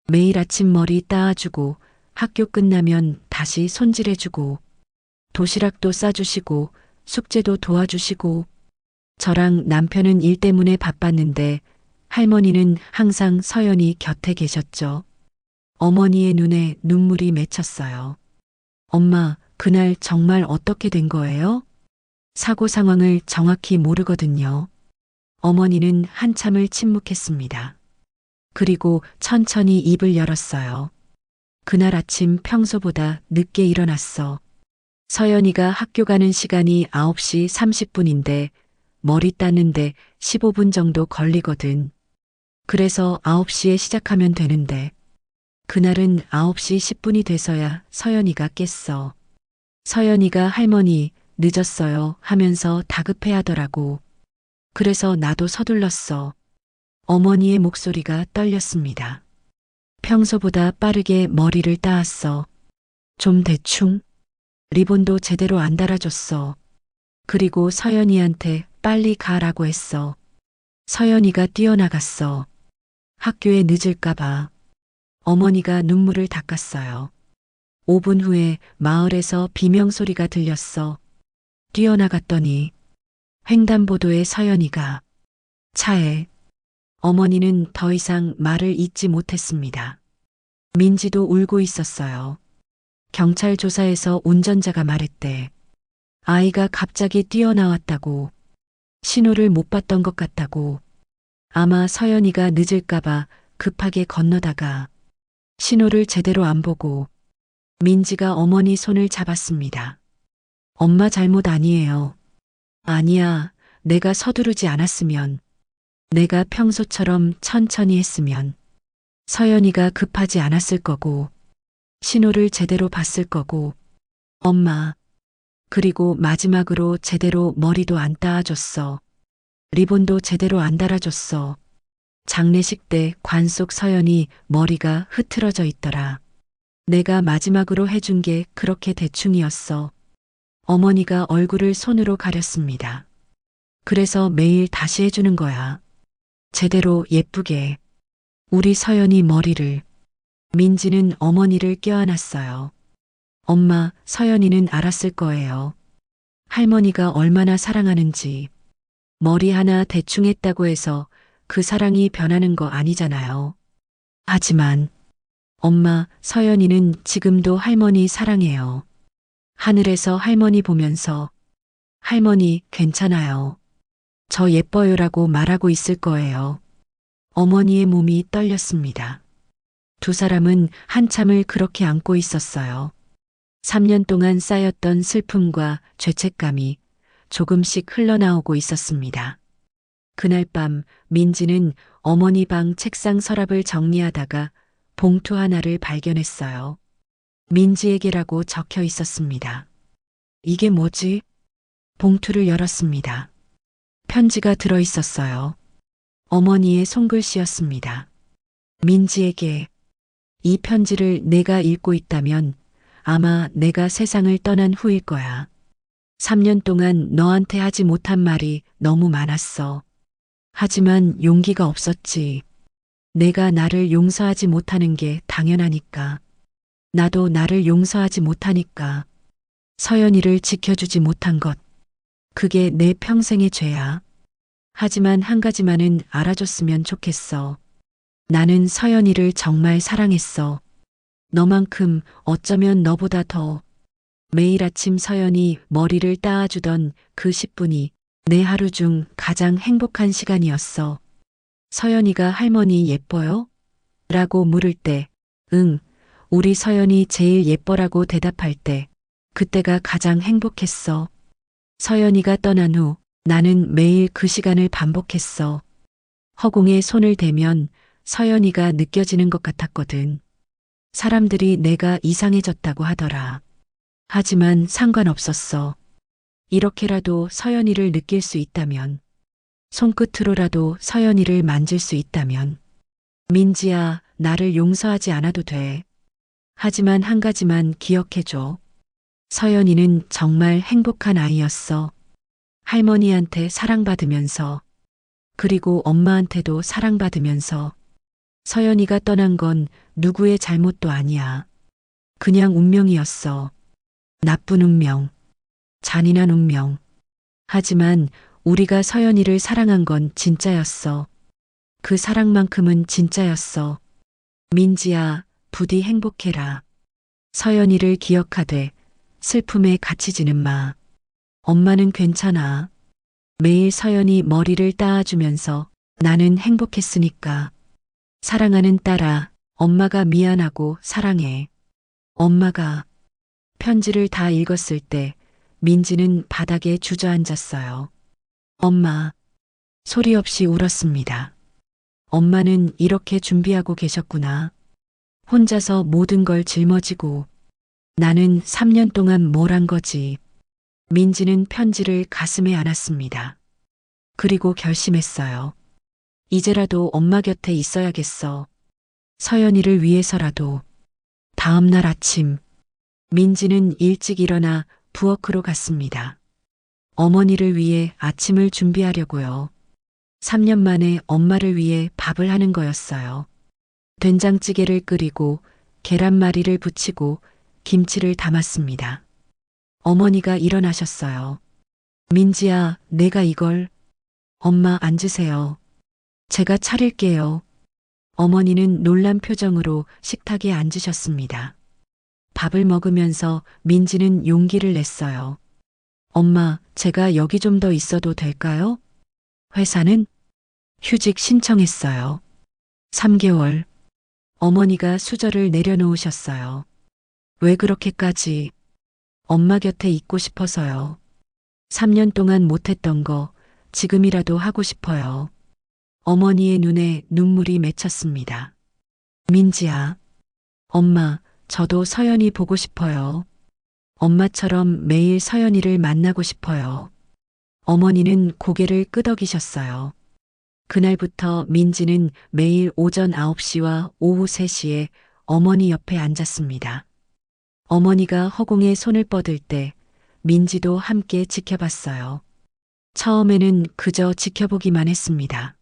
Speaker 1: 매일 아침 머리 따아주고 학교 끝나면 다시 손질해주고 도시락도 싸주시고 숙제도 도와주시고 저랑 남편은 일 때문에 바빴는데 할머니는 항상 서연이 곁에 계셨죠. 어머니의 눈에 눈물이 맺혔어요. 엄마, 그날 정말 어떻게 된 거예요? 사고 상황을 정확히 모르거든요. 어머니는 한참을 침묵했습니다. 그리고 천천히 입을 열었어요. 그날 아침 평소보다 늦게 일어났어. 서연이가 학교 가는 시간이 9시 30분인데 머리 따는데 15분 정도 걸리거든. 그래서 9시에 시작하면 되는데 그날은 9시 10분이 돼서야 서연이가 깼어. 서연이가 할머니 늦었어요 하면서 다급해 하더라고. 그래서 나도 서둘렀어. 어머니의 목소리가 떨렸습니다. 평소보다 빠르게 머리를 따았어. 좀 대충? 리본도 제대로 안 달아줬어. 그리고 서연이한테 빨리 가라고 했어. 서연이가 뛰어나갔어. 학교에 늦을까봐. 어머니가 눈물을 닦았어요. 5분 후에 마을에서 비명소리가 들렸어. 뛰어나갔더니 횡단보도에 서연이가 차에. 어머니는 더 이상 말을 잇지 못했습니다. 민지도 울고 있었어요. 경찰 조사에서 운전자가 말했대. 아이가 갑자기 뛰어나왔다고. 신호를 못 봤던 것 같다고. 아마 서연이가 늦을까봐 급하게 건너다가 신호를 제대로 안 보고. 민지가 어머니 손을 잡았습니다. 엄마 잘못 아니에요. 아니야, 내가 서두르지 않았으면. 내가 평소처럼 천천히 했으면. 서연이가 급하지 않았을 거고. 신호를 제대로 봤을 거고. 엄마. 그리고 마지막으로 제대로 머리도 안 따아줬어. 리본도 제대로 안 달아줬어. 장례식 때 관 속 서연이 머리가 흐트러져 있더라. 내가 마지막으로 해준 게 그렇게 대충이었어. 어머니가 얼굴을 손으로 가렸습니다. 그래서 매일 다시 해주는 거야. 제대로 예쁘게. 우리 서연이 머리를. 민지는 어머니를 껴안았어요. 엄마, 서연이는 알았을 거예요. 할머니가 얼마나 사랑하는지. 머리 하나 대충 했다고 해서 그 사랑이 변하는 거 아니잖아요. 하지만 엄마, 서연이는 지금도 할머니 사랑해요. 하늘에서 할머니 보면서 할머니 괜찮아요. 저 예뻐요라고 말하고 있을 거예요. 어머니의 몸이 떨렸습니다. 두 사람은 한참을 그렇게 안고 있었어요. 3년 동안 쌓였던 슬픔과 죄책감이 조금씩 흘러나오고 있었습니다. 그날 밤 민지는 어머니 방 책상 서랍을 정리하다가 봉투 하나를 발견했어요. 민지에게라고 적혀 있었습니다. 이게 뭐지? 봉투를 열었습니다. 편지가 들어 있었어요. 어머니의 손글씨였습니다. 민지에게. 이 편지를 내가 읽고 있다면 아마 내가 세상을 떠난 후일 거야. 3년 동안 너한테 하지 못한 말이 너무 많았어. 하지만 용기가 없었지. 내가 나를 용서하지 못하는 게 당연하니까. 나도 나를 용서하지 못하니까. 서연이를 지켜주지 못한 것. 그게 내 평생의 죄야. 하지만 한 가지만은 알아줬으면 좋겠어. 나는 서연이를 정말 사랑했어. 너만큼 어쩌면 너보다 더. 매일 아침 서연이 머리를 따아주던 그 10분이 내 하루 중 가장 행복한 시간이었어. 서연이가 할머니 예뻐요? 라고 물을 때, 응, 우리 서연이 제일 예뻐라고 대답할 때, 그때가 가장 행복했어. 서연이가 떠난 후 나는 매일 그 시간을 반복했어. 허공에 손을 대면 서연이가 느껴지는 것 같았거든. 사람들이 내가 이상해졌다고 하더라. 하지만 상관없었어. 이렇게라도 서연이를 느낄 수 있다면, 손끝으로라도 서연이를 만질 수 있다면, 민지야, 나를 용서하지 않아도 돼. 하지만 한 가지만 기억해줘. 서연이는 정말 행복한 아이였어. 할머니한테 사랑받으면서, 그리고 엄마한테도 사랑받으면서, 서연이가 떠난 건 누구의 잘못도 아니야. 그냥 운명이었어. 나쁜 운명, 잔인한 운명. 하지만 우리가 서연이를 사랑한 건 진짜였어. 그 사랑만큼은 진짜였어. 민지야, 부디 행복해라. 서연이를 기억하되 슬픔에 갇히지는 마. 엄마는 괜찮아. 매일 서연이 머리를 따아주면서 나는 행복했으니까. 사랑하는 딸아, 엄마가 미안하고 사랑해. 엄마가 편지를 다 읽었을 때 민지는 바닥에 주저앉았어요. 엄마, 소리 없이 울었습니다. 엄마는 이렇게 준비하고 계셨구나. 혼자서 모든 걸 짊어지고 나는 3년 동안 뭘 한 거지. 민지는 편지를 가슴에 안았습니다. 그리고 결심했어요. 이제라도 엄마 곁에 있어야겠어. 서연이를 위해서라도. 다음 날 아침, 민지는 일찍 일어나 부엌으로 갔습니다. 어머니를 위해 아침을 준비하려고요. 3년 만에 엄마를 위해 밥을 하는 거였어요. 된장찌개를 끓이고 계란말이를 부치고 김치를 담았습니다. 어머니가 일어나셨어요. 민지야, 내가 이걸. 엄마 앉으세요. 제가 차릴게요. 어머니는 놀란 표정으로 식탁에 앉으셨습니다. 밥을 먹으면서 민지는 용기를 냈어요. 엄마, 제가 여기 좀 더 있어도 될까요? 회사는? 휴직 신청했어요. 3개월. 어머니가 수저를 내려놓으셨어요. 왜 그렇게까지? 엄마 곁에 있고 싶어서요. 3년 동안 못했던 거 지금이라도 하고 싶어요. 어머니의 눈에 눈물이 맺혔습니다. 민지야. 엄마, 저도 서연이 보고 싶어요. 엄마처럼 매일 서연이를 만나고 싶어요. 어머니는 고개를 끄덕이셨어요. 그날부터 민지는 매일 오전 9시와 오후 3시에 어머니 옆에 앉았습니다. 어머니가 허공에 손을 뻗을 때 민지도 함께 지켜봤어요. 처음에는 그저 지켜보기만 했습니다.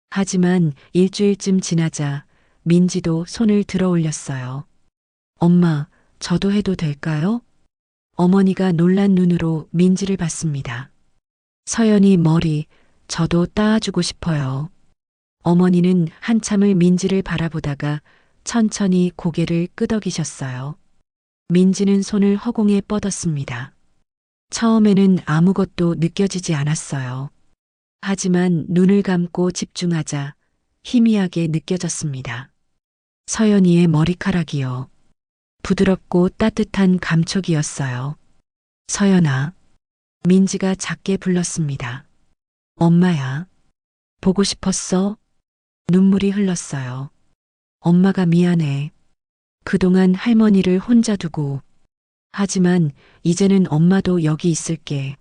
Speaker 1: 하지만 일주일쯤 지나자 민지도 손을 들어 올렸어요. 엄마, 저도 해도 될까요? 어머니가 놀란 눈으로 민지를 봤습니다. 서연이 머리, 저도 따아주고 싶어요. 어머니는 한참을 민지를 바라보다가 천천히 고개를 끄덕이셨어요. 민지는 손을 허공에 뻗었습니다. 처음에는 아무것도 느껴지지 않았어요. 하지만 눈을 감고 집중하자 희미하게 느껴졌습니다. 서연이의 머리카락이요. 부드럽고 따뜻한 감촉이었어요. 서연아. 민지가 작게 불렀습니다. 엄마야. 보고 싶었어? 눈물이 흘렀어요. 엄마가 미안해. 그동안 할머니를 혼자 두고. 하지만 이제는 엄마도 여기 있을게.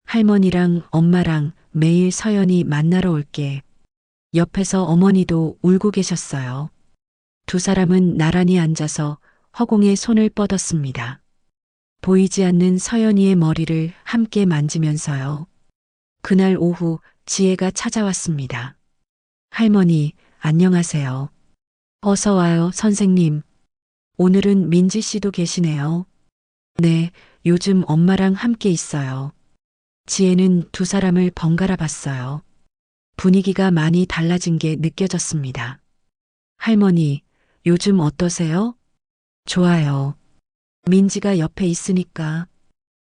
Speaker 1: 할머니랑 엄마랑 매일 서연이 만나러 올게. 옆에서 어머니도 울고 계셨어요. 두 사람은 나란히 앉아서 허공에 손을 뻗었습니다. 보이지 않는 서연이의 머리를 함께 만지면서요. 그날 오후 지혜가 찾아왔습니다. 할머니, 안녕하세요. 어서 와요, 선생님. 오늘은 민지 씨도 계시네요. 네, 요즘 엄마랑 함께 있어요. 지혜는 두 사람을 번갈아 봤어요. 분위기가 많이 달라진 게 느껴졌습니다. 할머니, 요즘 어떠세요? 좋아요. 민지가 옆에 있으니까.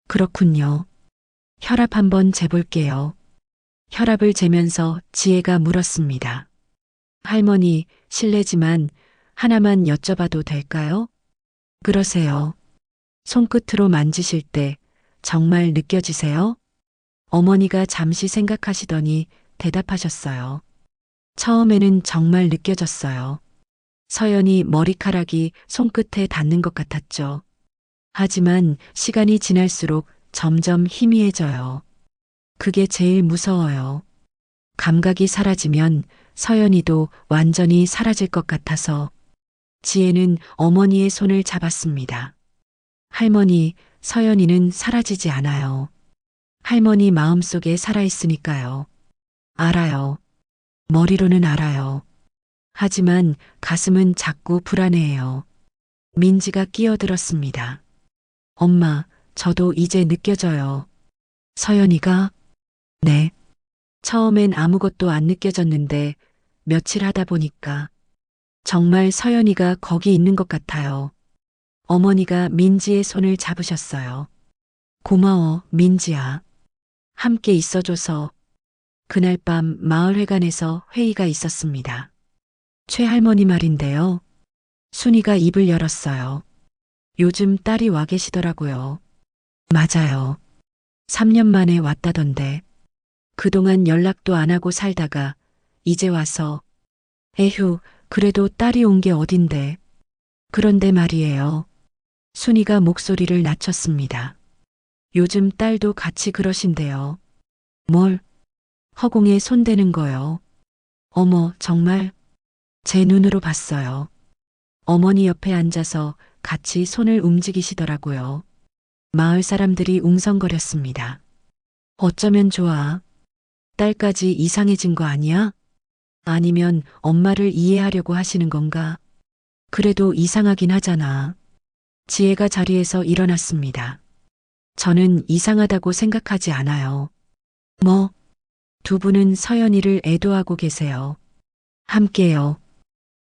Speaker 1: 그렇군요. 혈압 한번 재볼게요. 혈압을 재면서 지혜가 물었습니다. 할머니, 실례지만 하나만 여쭤봐도 될까요? 그러세요. 손끝으로 만지실 때 정말 느껴지세요? 어머니가 잠시 생각하시더니 대답하셨어요. 처음에는 정말 느껴졌어요. 서연이 머리카락이 손끝에 닿는 것 같았죠. 하지만 시간이 지날수록 점점 희미해져요. 그게 제일 무서워요. 감각이 사라지면 서연이도 완전히 사라질 것 같아서 지혜는 어머니의 손을 잡았습니다. 할머니, 서연이는 사라지지 않아요. 할머니 마음속에 살아있으니까요. 알아요. 머리로는 알아요. 하지만 가슴은 자꾸 불안해해요. 민지가 끼어들었습니다. 엄마, 저도 이제 느껴져요. 서연이가? 네. 처음엔 아무것도 안 느껴졌는데 며칠 하다 보니까 정말 서연이가 거기 있는 것 같아요. 어머니가 민지의 손을 잡으셨어요. 고마워, 민지야. 함께 있어줘서. 그날 밤 마을회관에서 회의가 있었습니다. 최할머니 말인데요. 순이가 입을 열었어요. 요즘 딸이 와 계시더라고요. 맞아요. 3년 만에 왔다던데. 그동안 연락도 안 하고 살다가 이제 와서. 에휴, 그래도 딸이 온 게 어딘데. 그런데 말이에요. 순이가 목소리를 낮췄습니다. 요즘 딸도 같이 그러신대요. 뭘? 허공에 손대는 거요. 어머, 정말? 제 눈으로 봤어요. 어머니 옆에 앉아서 같이 손을 움직이시더라고요. 마을 사람들이 웅성거렸습니다. 어쩌면 좋아. 딸까지 이상해진 거 아니야? 아니면 엄마를 이해하려고 하시는 건가? 그래도 이상하긴 하잖아. 지혜가 자리에서 일어났습니다. 저는 이상하다고 생각하지 않아요. 뭐? 두 분은 서연이를 애도하고 계세요. 함께요.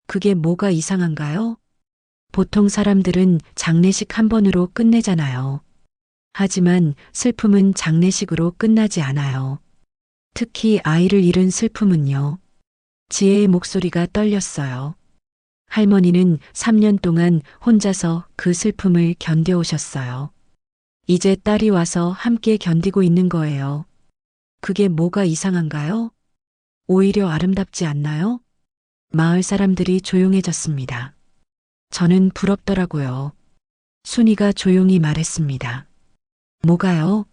Speaker 1: 그게 뭐가 이상한가요? 보통 사람들은 장례식 한 번으로 끝내잖아요. 하지만 슬픔은 장례식으로 끝나지 않아요. 특히 아이를 잃은 슬픔은요. 지혜의 목소리가 떨렸어요. 할머니는 3년 동안 혼자서 그 슬픔을 견뎌오셨어요. 이제 딸이 와서 함께 견디고 있는 거예요. 그게 뭐가 이상한가요? 오히려 아름답지 않나요? 마을 사람들이 조용해졌습니다. 저는 부럽더라고요. 순이가 조용히 말했습니다. 뭐가요?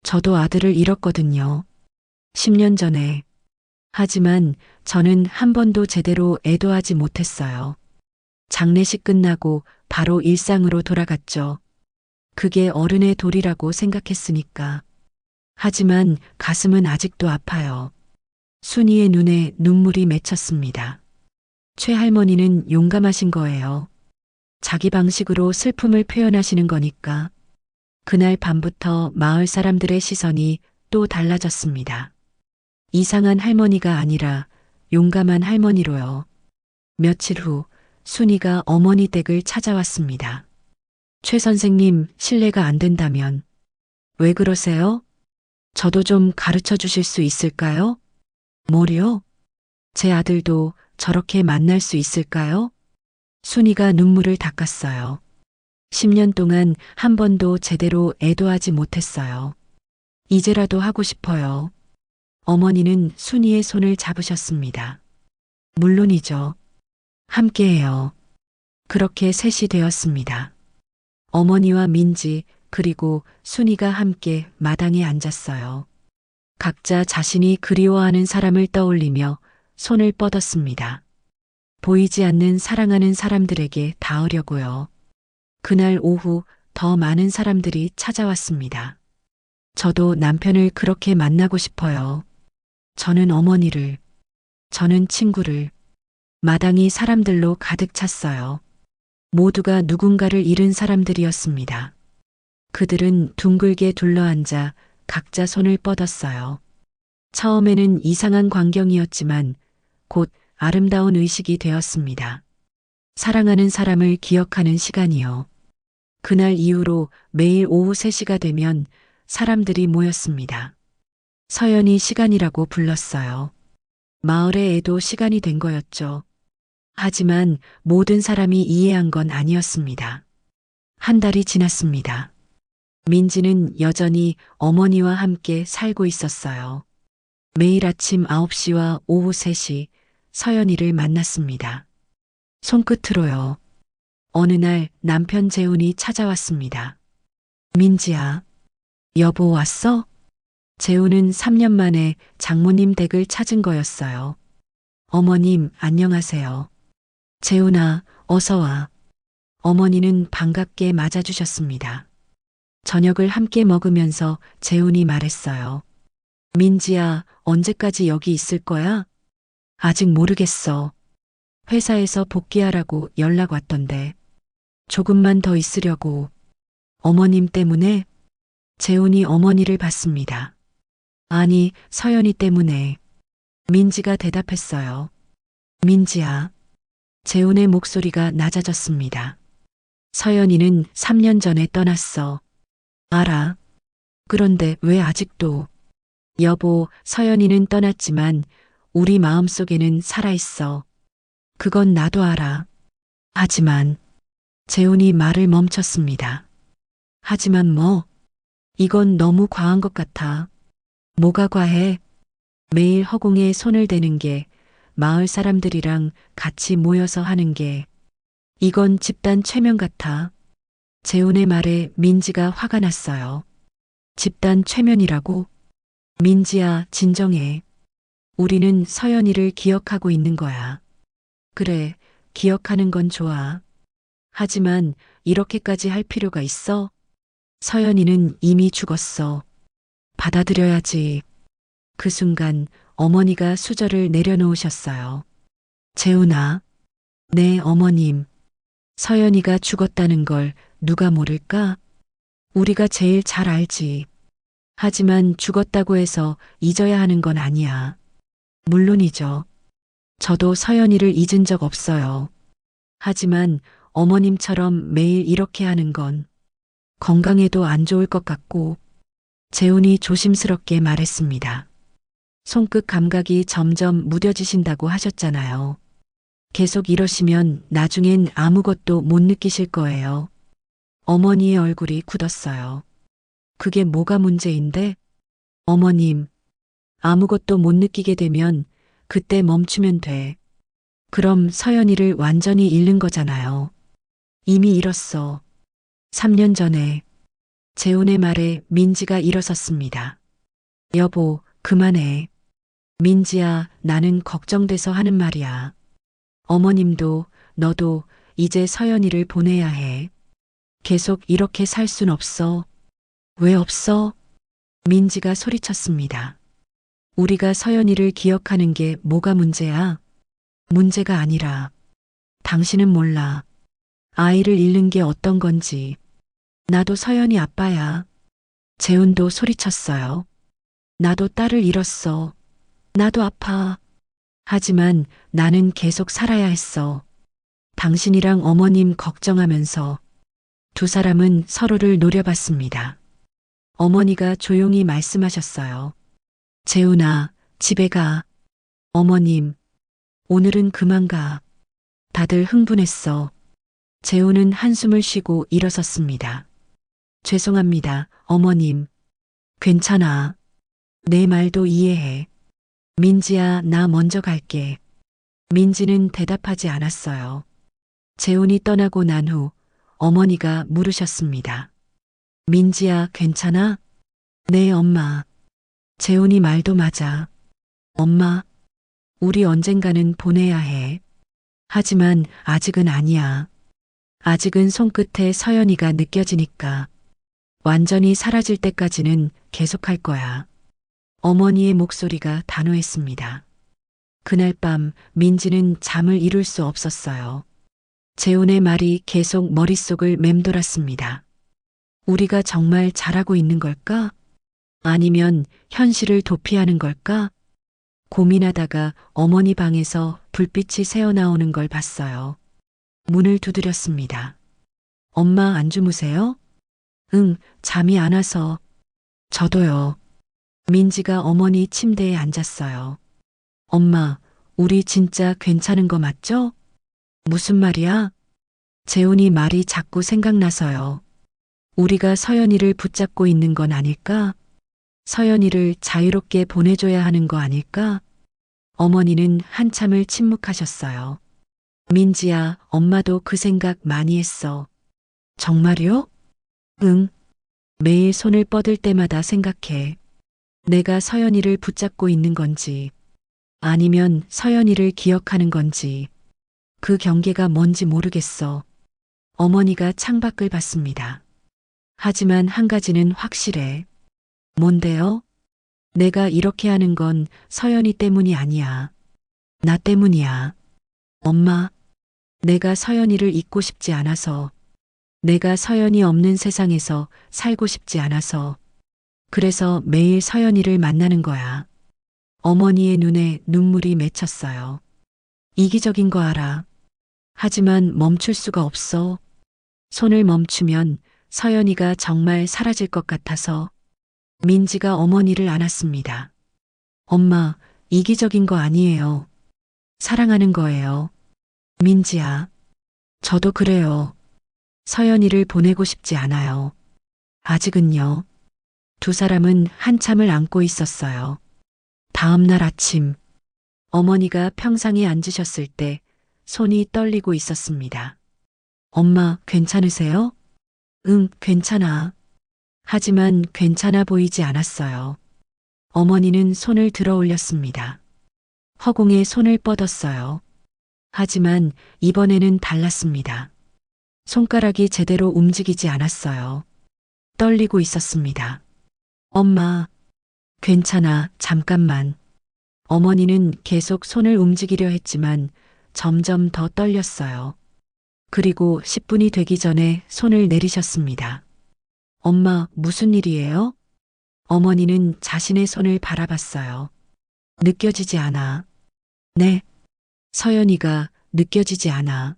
Speaker 1: 저도 아들을 잃었거든요. 10년 전에. 하지만 저는 한 번도 제대로 애도하지 못했어요. 장례식 끝나고 바로 일상으로 돌아갔죠. 그게 어른의 도리라고 생각했으니까. 하지만 가슴은 아직도 아파요. 순이의 눈에 눈물이 맺혔습니다. 최할머니는 용감하신 거예요. 자기 방식으로 슬픔을 표현하시는 거니까. 그날 밤부터 마을 사람들의 시선이 또 달라졌습니다. 이상한 할머니가 아니라 용감한 할머니로요. 며칠 후 순이가 어머니 댁을 찾아왔습니다. 최 선생님, 실례가 안 된다면. 왜 그러세요? 저도 좀 가르쳐 주실 수 있을까요? 뭐요? 제 아들도 저렇게 만날 수 있을까요? 순이가 눈물을 닦았어요. 10년 동안 한 번도 제대로 애도하지 못했어요. 이제라도 하고 싶어요. 어머니는 순이의 손을 잡으셨습니다. 물론이죠. 함께해요. 그렇게 셋이 되었습니다. 어머니와 민지 그리고 순이가 함께 마당에 앉았어요. 각자 자신이 그리워하는 사람을 떠올리며 손을 뻗었습니다. 보이지 않는 사랑하는 사람들에게 닿으려고요. 그날 오후 더 많은 사람들이 찾아왔습니다. 저도 남편을 그렇게 만나고 싶어요. 저는 어머니를, 저는 친구를. 마당이 사람들로 가득 찼어요. 모두가 누군가를 잃은 사람들이었습니다. 그들은 둥글게 둘러앉아 각자 손을 뻗었어요. 처음에는 이상한 광경이었지만 곧 아름다운 의식이 되었습니다. 사랑하는 사람을 기억하는 시간이요. 그날 이후로 매일 오후 3시가 되면 사람들이 모였습니다. 서연이 시간이라고 불렀어요. 마을의 애도 시간이 된 거였죠. 하지만 모든 사람이 이해한 건 아니었습니다. 한 달이 지났습니다. 민지는 여전히 어머니와 함께 살고 있었어요. 매일 아침 9시와 오후 3시 서연이를 만났습니다. 손끝으로요. 어느 날 남편 재훈이 찾아왔습니다. 민지야, 여보 왔어? 재훈은 3년 만에 장모님 댁을 찾은 거였어요. 어머님, 안녕하세요. 재훈아, 어서 와. 어머니는 반갑게 맞아주셨습니다. 저녁을 함께 먹으면서 재훈이 말했어요. 민지야, 언제까지 여기 있을 거야? 아직 모르겠어. 회사에서 복귀하라고 연락 왔던데. 조금만 더 있으려고. 어머님 때문에? 재훈이 어머니를 봤습니다. 아니, 서연이 때문에. 민지가 대답했어요. 민지야. 재훈의 목소리가 낮아졌습니다. 서연이는 3년 전에 떠났어. 알아. 그런데 왜 아직도? 여보, 서연이는 떠났지만 우리 마음속에는 살아있어. 그건 나도 알아. 하지만 재훈이 말을 멈췄습니다. 하지만 뭐? 이건 너무 과한 것 같아. 뭐가 과해? 매일 허공에 손을 대는 게, 마을 사람들이랑 같이 모여서 하는 게, 이건 집단 최면 같아. 재훈의 말에 민지가 화가 났어요. 집단 최면이라고? 민지야, 진정해. 우리는 서연이를 기억하고 있는 거야. 그래, 기억하는 건 좋아. 하지만 이렇게까지 할 필요가 있어? 서연이는 이미 죽었어. 받아들여야지. 그 순간 어머니가 수저를 내려놓으셨어요. 재훈아, 네, 어머님. 서연이가 죽었다는 걸 누가 모를까? 우리가 제일 잘 알지. 하지만 죽었다고 해서 잊어야 하는 건 아니야. 물론이죠. 저도 서연이를 잊은 적 없어요. 하지만 어머님처럼 매일 이렇게 하는 건 건강에도 안 좋을 것 같고, 재훈이 조심스럽게 말했습니다. 손끝 감각이 점점 무뎌지신다고 하셨잖아요. 계속 이러시면 나중엔 아무것도 못 느끼실 거예요. 어머니의 얼굴이 굳었어요. 그게 뭐가 문제인데? 어머님, 아무것도 못 느끼게 되면 그때 멈추면 돼. 그럼 서연이를 완전히 잃는 거잖아요. 이미 잃었어. 3년 전에. 재훈의 말에 민지가 일어섰습니다. 여보, 그만해. 민지야, 나는 걱정돼서 하는 말이야. 어머님도, 너도 이제 서연이를 보내야 해. 계속 이렇게 살 순 없어. 왜 없어? 민지가 소리쳤습니다. 우리가 서연이를 기억하는 게 뭐가 문제야? 문제가 아니라, 당신은 몰라. 아이를 잃는 게 어떤 건지. 나도 서연이 아빠야. 재훈도 소리쳤어요. 나도 딸을 잃었어. 나도 아파. 하지만 나는 계속 살아야 했어. 당신이랑 어머님 걱정하면서. 두 사람은 서로를 노려봤습니다. 어머니가 조용히 말씀하셨어요. 재훈아, 집에 가. 어머님, 오늘은 그만 가. 다들 흥분했어. 재훈은 한숨을 쉬고 일어섰습니다. 죄송합니다, 어머님. 괜찮아. 내 말도 이해해. 민지야, 나 먼저 갈게. 민지는 대답하지 않았어요. 재훈이 떠나고 난 후 어머니가 물으셨습니다. 민지야, 괜찮아? 네, 엄마. 재훈이 말도 맞아. 엄마, 우리 언젠가는 보내야 해. 하지만 아직은 아니야. 아직은 손끝에 서연이가 느껴지니까. 완전히 사라질 때까지는 계속할 거야. 어머니의 목소리가 단호했습니다. 그날 밤 민지는 잠을 이룰 수 없었어요. 재훈의 말이 계속 머릿속을 맴돌았습니다. 우리가 정말 잘하고 있는 걸까? 아니면 현실을 도피하는 걸까? 고민하다가 어머니 방에서 불빛이 새어나오는 걸 봤어요. 문을 두드렸습니다. 엄마 안 주무세요? 응, 잠이 안 와서. 저도요. 민지가 어머니 침대에 앉았어요. 엄마, 우리 진짜 괜찮은 거 맞죠? 무슨 말이야? 재훈이 말이 자꾸 생각나서요. 우리가 서연이를 붙잡고 있는 건 아닐까? 서연이를 자유롭게 보내줘야 하는 거 아닐까? 어머니는 한참을 침묵하셨어요. 민지야, 엄마도 그 생각 많이 했어. 정말요? 응. 매일 손을 뻗을 때마다 생각해. 내가 서연이를 붙잡고 있는 건지, 아니면 서연이를 기억하는 건지, 그 경계가 뭔지 모르겠어. 어머니가 창밖을 봤습니다. 하지만 한 가지는 확실해. 뭔데요? 내가 이렇게 하는 건 서연이 때문이 아니야. 나 때문이야. 엄마, 내가 서연이를 잊고 싶지 않아서, 내가 서연이 없는 세상에서 살고 싶지 않아서, 그래서 매일 서연이를 만나는 거야. 어머니의 눈에 눈물이 맺혔어요. 이기적인 거 알아. 하지만 멈출 수가 없어. 손을 멈추면 서연이가 정말 사라질 것 같아서 민지가 어머니를 안았습니다. 엄마, 이기적인 거 아니에요. 사랑하는 거예요. 민지야, 저도 그래요. 서연이를 보내고 싶지 않아요. 아직은요. 두 사람은 한참을 안고 있었어요. 다음 날 아침, 어머니가 평상에 앉으셨을 때 손이 떨리고 있었습니다. 엄마, 괜찮으세요? 응, 괜찮아. 하지만 괜찮아 보이지 않았어요. 어머니는 손을 들어 올렸습니다. 허공에 손을 뻗었어요. 하지만 이번에는 달랐습니다. 손가락이 제대로 움직이지 않았어요. 떨리고 있었습니다. 엄마, 괜찮아, 잠깐만. 어머니는 계속 손을 움직이려 했지만 점점 더 떨렸어요. 그리고 10분이 되기 전에 손을 내리셨습니다. 엄마, 무슨 일이에요? 어머니는 자신의 손을 바라봤어요. 느껴지지 않아. 네. 서연이가 느껴지지 않아.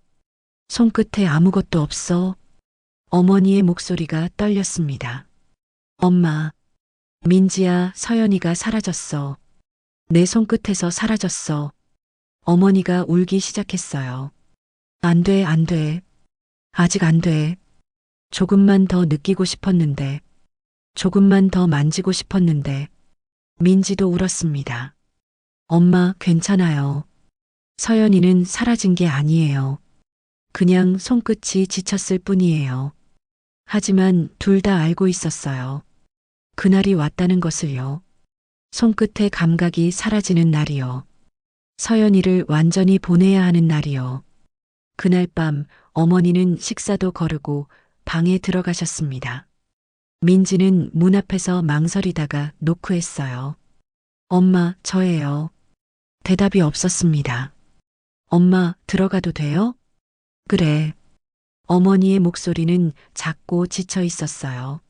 Speaker 1: 손끝에 아무것도 없어. 어머니의 목소리가 떨렸습니다. 엄마, 민지야, 서연이가 사라졌어. 내 손끝에서 사라졌어. 어머니가 울기 시작했어요. 안 돼, 안 돼. 아직 안 돼. 조금만 더 느끼고 싶었는데, 조금만 더 만지고 싶었는데, 민지도 울었습니다. 엄마, 괜찮아요. 서연이는 사라진 게 아니에요. 그냥 손끝이 지쳤을 뿐이에요. 하지만 둘 다 알고 있었어요. 그날이 왔다는 것을요. 손끝의 감각이 사라지는 날이요. 서연이를 완전히 보내야 하는 날이요. 그날 밤 어머니는 식사도 거르고 방에 들어가셨습니다. 민지는 문 앞에서 망설이다가 노크했어요. 엄마, 저예요. 대답이 없었습니다. 엄마, 들어가도 돼요? 그래. 어머니의 목소리는 작고 지쳐 있었어요.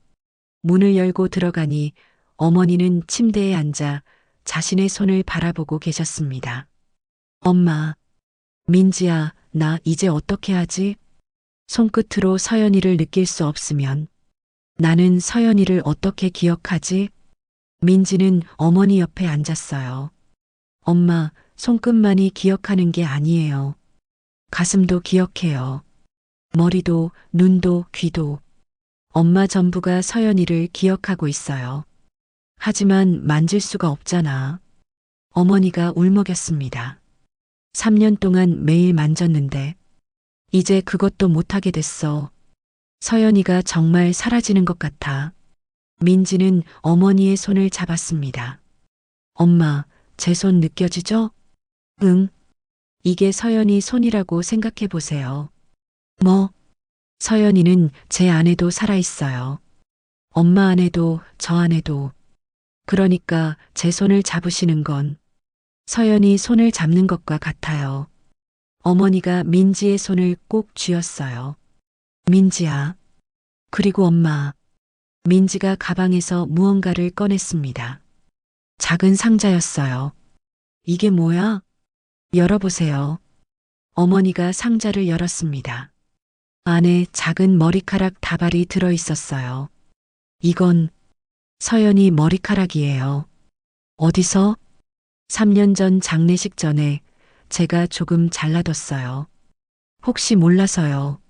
Speaker 1: 문을 열고 들어가니 어머니는 침대에 앉아 자신의 손을 바라보고 계셨습니다. 엄마, 민지야, 나 이제 어떻게 하지? 손끝으로 서연이를 느낄 수 없으면 나는 서연이를 어떻게 기억하지? 민지는 어머니 옆에 앉았어요. 엄마, 손끝만이 기억하는 게 아니에요. 가슴도 기억해요. 머리도, 눈도, 귀도. 엄마 전부가 서연이를 기억하고 있어요. 하지만 만질 수가 없잖아. 어머니가 울먹였습니다. 3년 동안 매일 만졌는데, 이제 그것도 못하게 됐어. 서연이가 정말 사라지는 것 같아. 민지는 어머니의 손을 잡았습니다. 엄마, 제 손 느껴지죠? 응. 이게 서연이 손이라고 생각해 보세요. 뭐? 서연이는 제 안에도 살아있어요. 엄마 안에도 저 안에도. 그러니까 제 손을 잡으시는 건 서연이 손을 잡는 것과 같아요. 어머니가 민지의 손을 꼭 쥐었어요. 민지야. 그리고 엄마. 민지가 가방에서 무언가를 꺼냈습니다. 작은 상자였어요. 이게 뭐야? 열어보세요. 어머니가 상자를 열었습니다. 안에 작은 머리카락 다발이 들어 있었어요. 이건 서연이 머리카락이에요. 어디서? 3년 전 장례식 전에 제가 조금 잘라뒀어요. 혹시 몰라서요.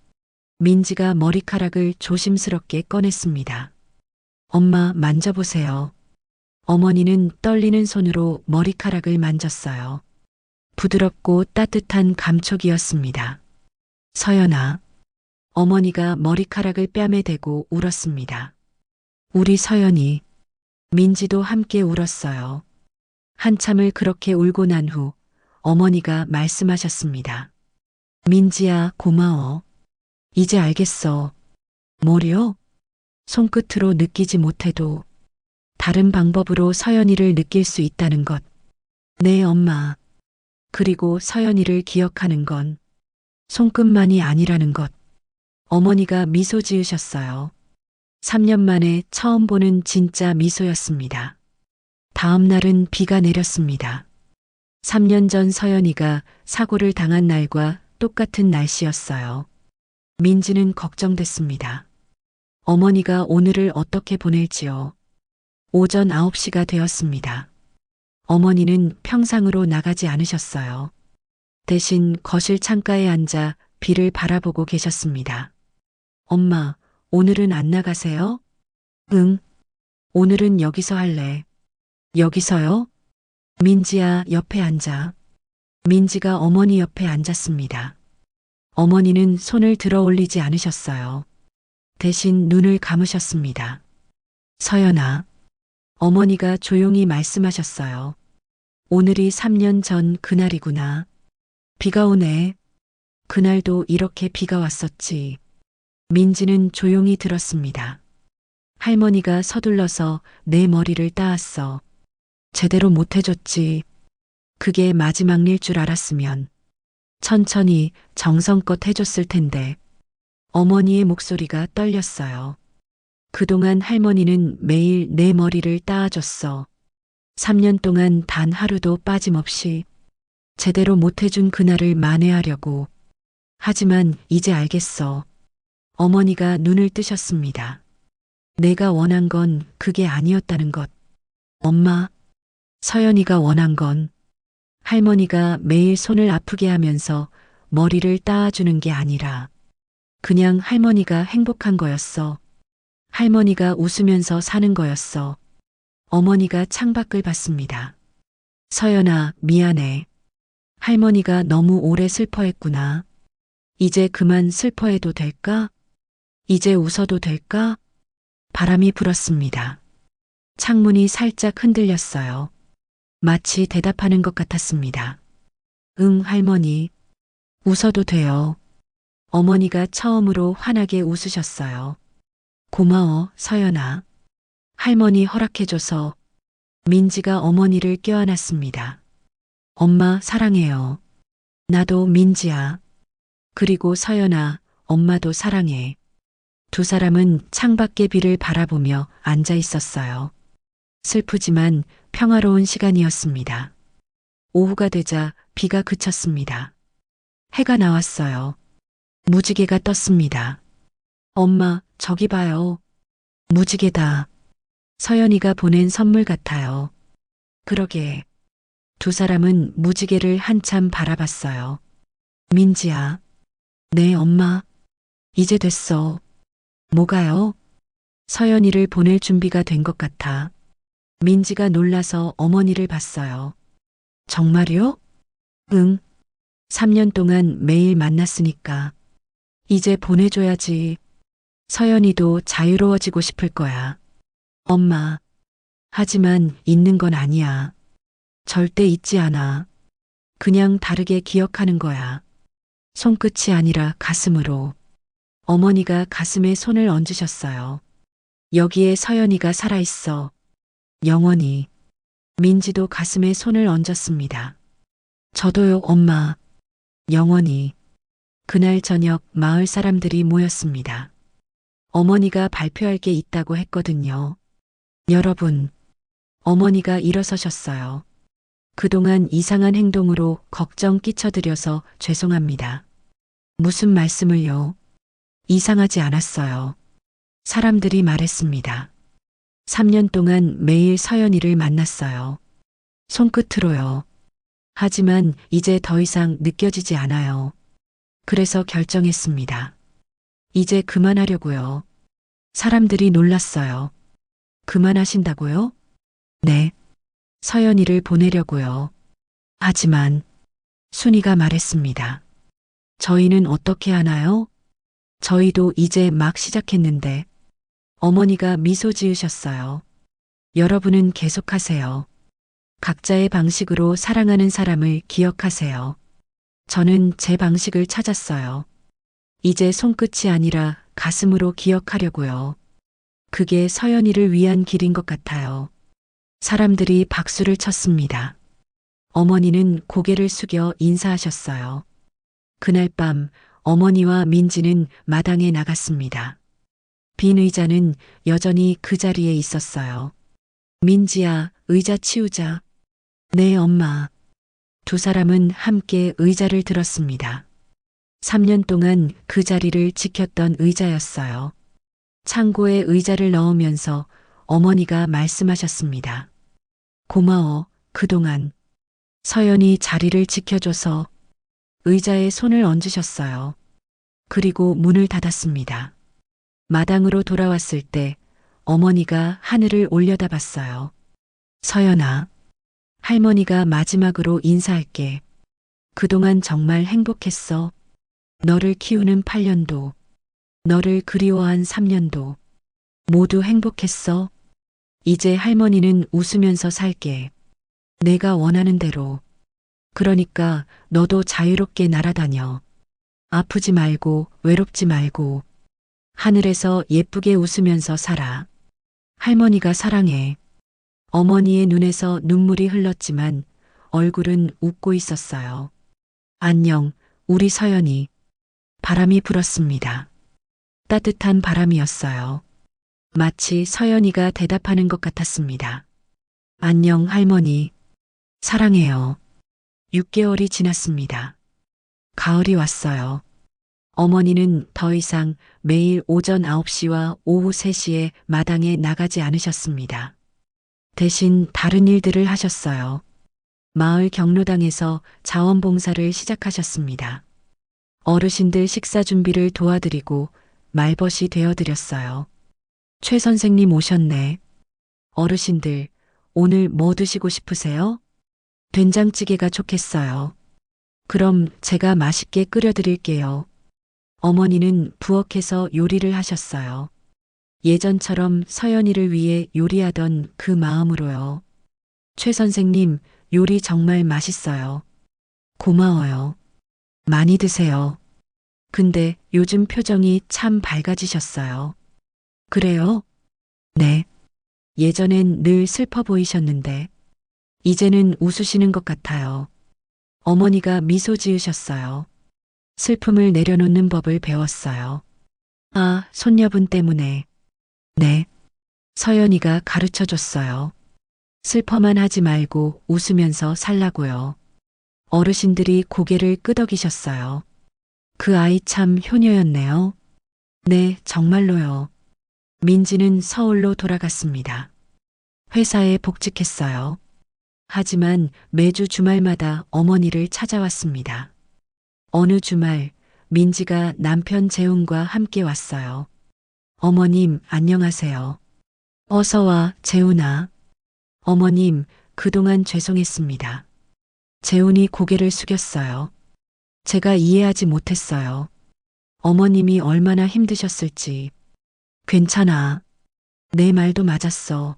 Speaker 1: 민지가 머리카락을 조심스럽게 꺼냈습니다. 엄마 만져보세요. 어머니는 떨리는 손으로 머리카락을 만졌어요. 부드럽고 따뜻한 감촉이었습니다. 서연아. 어머니가 머리카락을 뺨에 대고 울었습니다. 우리 서연이. 민지도 함께 울었어요. 한참을 그렇게 울고 난 후 어머니가 말씀하셨습니다. 민지야, 고마워. 이제 알겠어. 뭐요? 손끝으로 느끼지 못해도 다른 방법으로 서연이를 느낄 수 있다는 것. 네, 엄마. 그리고 서연이를 기억하는 건 손끝만이 아니라는 것. 어머니가 미소 지으셨어요. 3년 만에 처음 보는 진짜 미소였습니다. 다음 날은 비가 내렸습니다. 3년 전 서연이가 사고를 당한 날과 똑같은 날씨였어요. 민지는 걱정됐습니다. 어머니가 오늘을 어떻게 보낼지요. 오전 9시가 되었습니다. 어머니는 평상으로 나가지 않으셨어요. 대신 거실 창가에 앉아 비를 바라보고 계셨습니다. 엄마, 오늘은 안 나가세요? 응. 오늘은 여기서 할래. 여기서요? 민지야, 옆에 앉아. 민지가 어머니 옆에 앉았습니다. 어머니는 손을 들어 올리지 않으셨어요. 대신 눈을 감으셨습니다. 서연아. 어머니가 조용히 말씀하셨어요. 오늘이 3년 전 그날이구나. 비가 오네. 그날도 이렇게 비가 왔었지. 민지는 조용히 들었습니다. 할머니가 서둘러서 내 머리를 따았어. 제대로 못 해줬지. 그게 마지막 일 줄 알았으면 천천히 정성껏 해줬을 텐데. 어머니의 목소리가 떨렸어요. 그동안 할머니는 매일 내 머리를 따아줬어. 3년 동안 단 하루도 빠짐없이 제대로 못해준 그날을 만회하려고. 하지만 이제 알겠어. 어머니가 눈을 뜨셨습니다. 내가 원한 건 그게 아니었다는 것. 엄마, 서연이가 원한 건 할머니가 매일 손을 아프게 하면서 머리를 따아주는 게 아니라 그냥 할머니가 행복한 거였어. 할머니가 웃으면서 사는 거였어. 어머니가 창밖을 봤습니다. 서연아, 미안해. 할머니가 너무 오래 슬퍼했구나. 이제 그만 슬퍼해도 될까? 이제 웃어도 될까? 바람이 불었습니다. 창문이 살짝 흔들렸어요. 마치 대답하는 것 같았습니다. 응, 할머니. 웃어도 돼요. 어머니가 처음으로 환하게 웃으셨어요. 고마워, 서연아. 할머니 허락해줘서. 민지가 어머니를 껴안았습니다. 엄마 사랑해요. 나도 민지야. 그리고 서연아, 엄마도 사랑해. 두 사람은 창밖의 비를 바라보며 앉아 있었어요. 슬프지만 평화로운 시간이었습니다. 오후가 되자 비가 그쳤습니다. 해가 나왔어요. 무지개가 떴습니다. 엄마, 저기 봐요. 무지개다. 서연이가 보낸 선물 같아요. 그러게. 두 사람은 무지개를 한참 바라봤어요. 민지야. 네, 엄마. 이제 됐어. 뭐가요? 서연이를 보낼 준비가 된 것 같아. 민지가 놀라서 어머니를 봤어요. 정말요? 응. 3년 동안 매일 만났으니까. 이제 보내줘야지. 서연이도 자유로워지고 싶을 거야. 엄마. 하지만 잊는 건 아니야. 절대 잊지 않아. 그냥 다르게 기억하는 거야. 손끝이 아니라 가슴으로. 어머니가 가슴에 손을 얹으셨어요. 여기에 서연이가 살아있어. 영원히. 민지도 가슴에 손을 얹었습니다. 저도요, 엄마. 영원히. 그날 저녁 마을 사람들이 모였습니다. 어머니가 발표할 게 있다고 했거든요. 여러분. 어머니가 일어서셨어요. 그동안 이상한 행동으로 걱정 끼쳐드려서 죄송합니다. 무슨 말씀을요? 이상하지 않았어요. 사람들이 말했습니다. 3년 동안 매일 서연이를 만났어요. 손끝으로요. 하지만 이제 더 이상 느껴지지 않아요. 그래서 결정했습니다. 이제 그만하려고요. 사람들이 놀랐어요. 그만하신다고요? 네. 서연이를 보내려고요. 하지만 순이가 말했습니다. 저희는 어떻게 하나요? 저희도 이제 막 시작했는데. 어머니가 미소 지으셨어요. 여러분은 계속하세요. 각자의 방식으로 사랑하는 사람을 기억하세요. 저는 제 방식을 찾았어요. 이제 손끝이 아니라 가슴으로 기억하려고요. 그게 서연이를 위한 길인 것 같아요. 사람들이 박수를 쳤습니다. 어머니는 고개를 숙여 인사하셨어요. 그날 밤 어머니와 민지는 마당에 나갔습니다. 빈 의자는 여전히 그 자리에 있었어요. 민지야, 의자 치우자. 네, 엄마. 두 사람은 함께 의자를 들었습니다. 3년 동안 그 자리를 지켰던 의자였어요. 창고에 의자를 넣으면서 어머니가 말씀하셨습니다. 고마워, 그동안. 서연이 자리를 지켜줘서. 의자에 손을 얹으셨어요. 그리고 문을 닫았습니다. 마당으로 돌아왔을 때 어머니가 하늘을 올려다봤어요. 서연아, 할머니가 마지막으로 인사할게. 그동안 정말 행복했어. 너를 키우는 8년도, 너를 그리워한 3년도, 모두 행복했어. 이제 할머니는 웃으면서 살게. 내가 원하는 대로. 그러니까 너도 자유롭게 날아다녀. 아프지 말고 외롭지 말고. 하늘에서 예쁘게 웃으면서 살아. 할머니가 사랑해. 어머니의 눈에서 눈물이 흘렀지만 얼굴은 웃고 있었어요. 안녕, 우리 서연이. 바람이 불었습니다. 따뜻한 바람이었어요. 마치 서연이가 대답하는 것 같았습니다. 안녕, 할머니. 사랑해요. 6개월이 지났습니다. 가을이 왔어요. 어머니는 더 이상 매일 오전 9시와 오후 3시에 마당에 나가지 않으셨습니다. 대신 다른 일들을 하셨어요. 마을 경로당에서 자원봉사를 시작하셨습니다. 어르신들 식사 준비를 도와드리고 말벗이 되어드렸어요. 최 선생님 오셨네. 어르신들, 오늘 뭐 드시고 싶으세요? 된장찌개가 좋겠어요. 그럼 제가 맛있게 끓여드릴게요. 어머니는 부엌에서 요리를 하셨어요. 예전처럼 서연이를 위해 요리하던 그 마음으로요. 최 선생님, 요리 정말 맛있어요. 고마워요. 많이 드세요. 근데 요즘 표정이 참 밝아지셨어요. 그래요? 네. 예전엔 늘 슬퍼 보이셨는데, 이제는 웃으시는 것 같아요. 어머니가 미소 지으셨어요. 슬픔을 내려놓는 법을 배웠어요. 아, 손녀분 때문에. 네. 서연이가 가르쳐 줬어요. 슬퍼만 하지 말고 웃으면서 살라고요. 어르신들이 고개를 끄덕이셨어요. 그 아이 참 효녀였네요. 네, 정말로요. 민지는 서울로 돌아갔습니다. 회사에 복직했어요. 하지만 매주 주말마다 어머니를 찾아왔습니다. 어느 주말 민지가 남편 재훈과 함께 왔어요. 어머님, 안녕하세요. 어서 와, 재훈아. 어머님, 그동안 죄송했습니다. 재훈이 고개를 숙였어요. 제가 이해하지 못했어요. 어머님이 얼마나 힘드셨을지. 괜찮아. 내 말도 맞았어.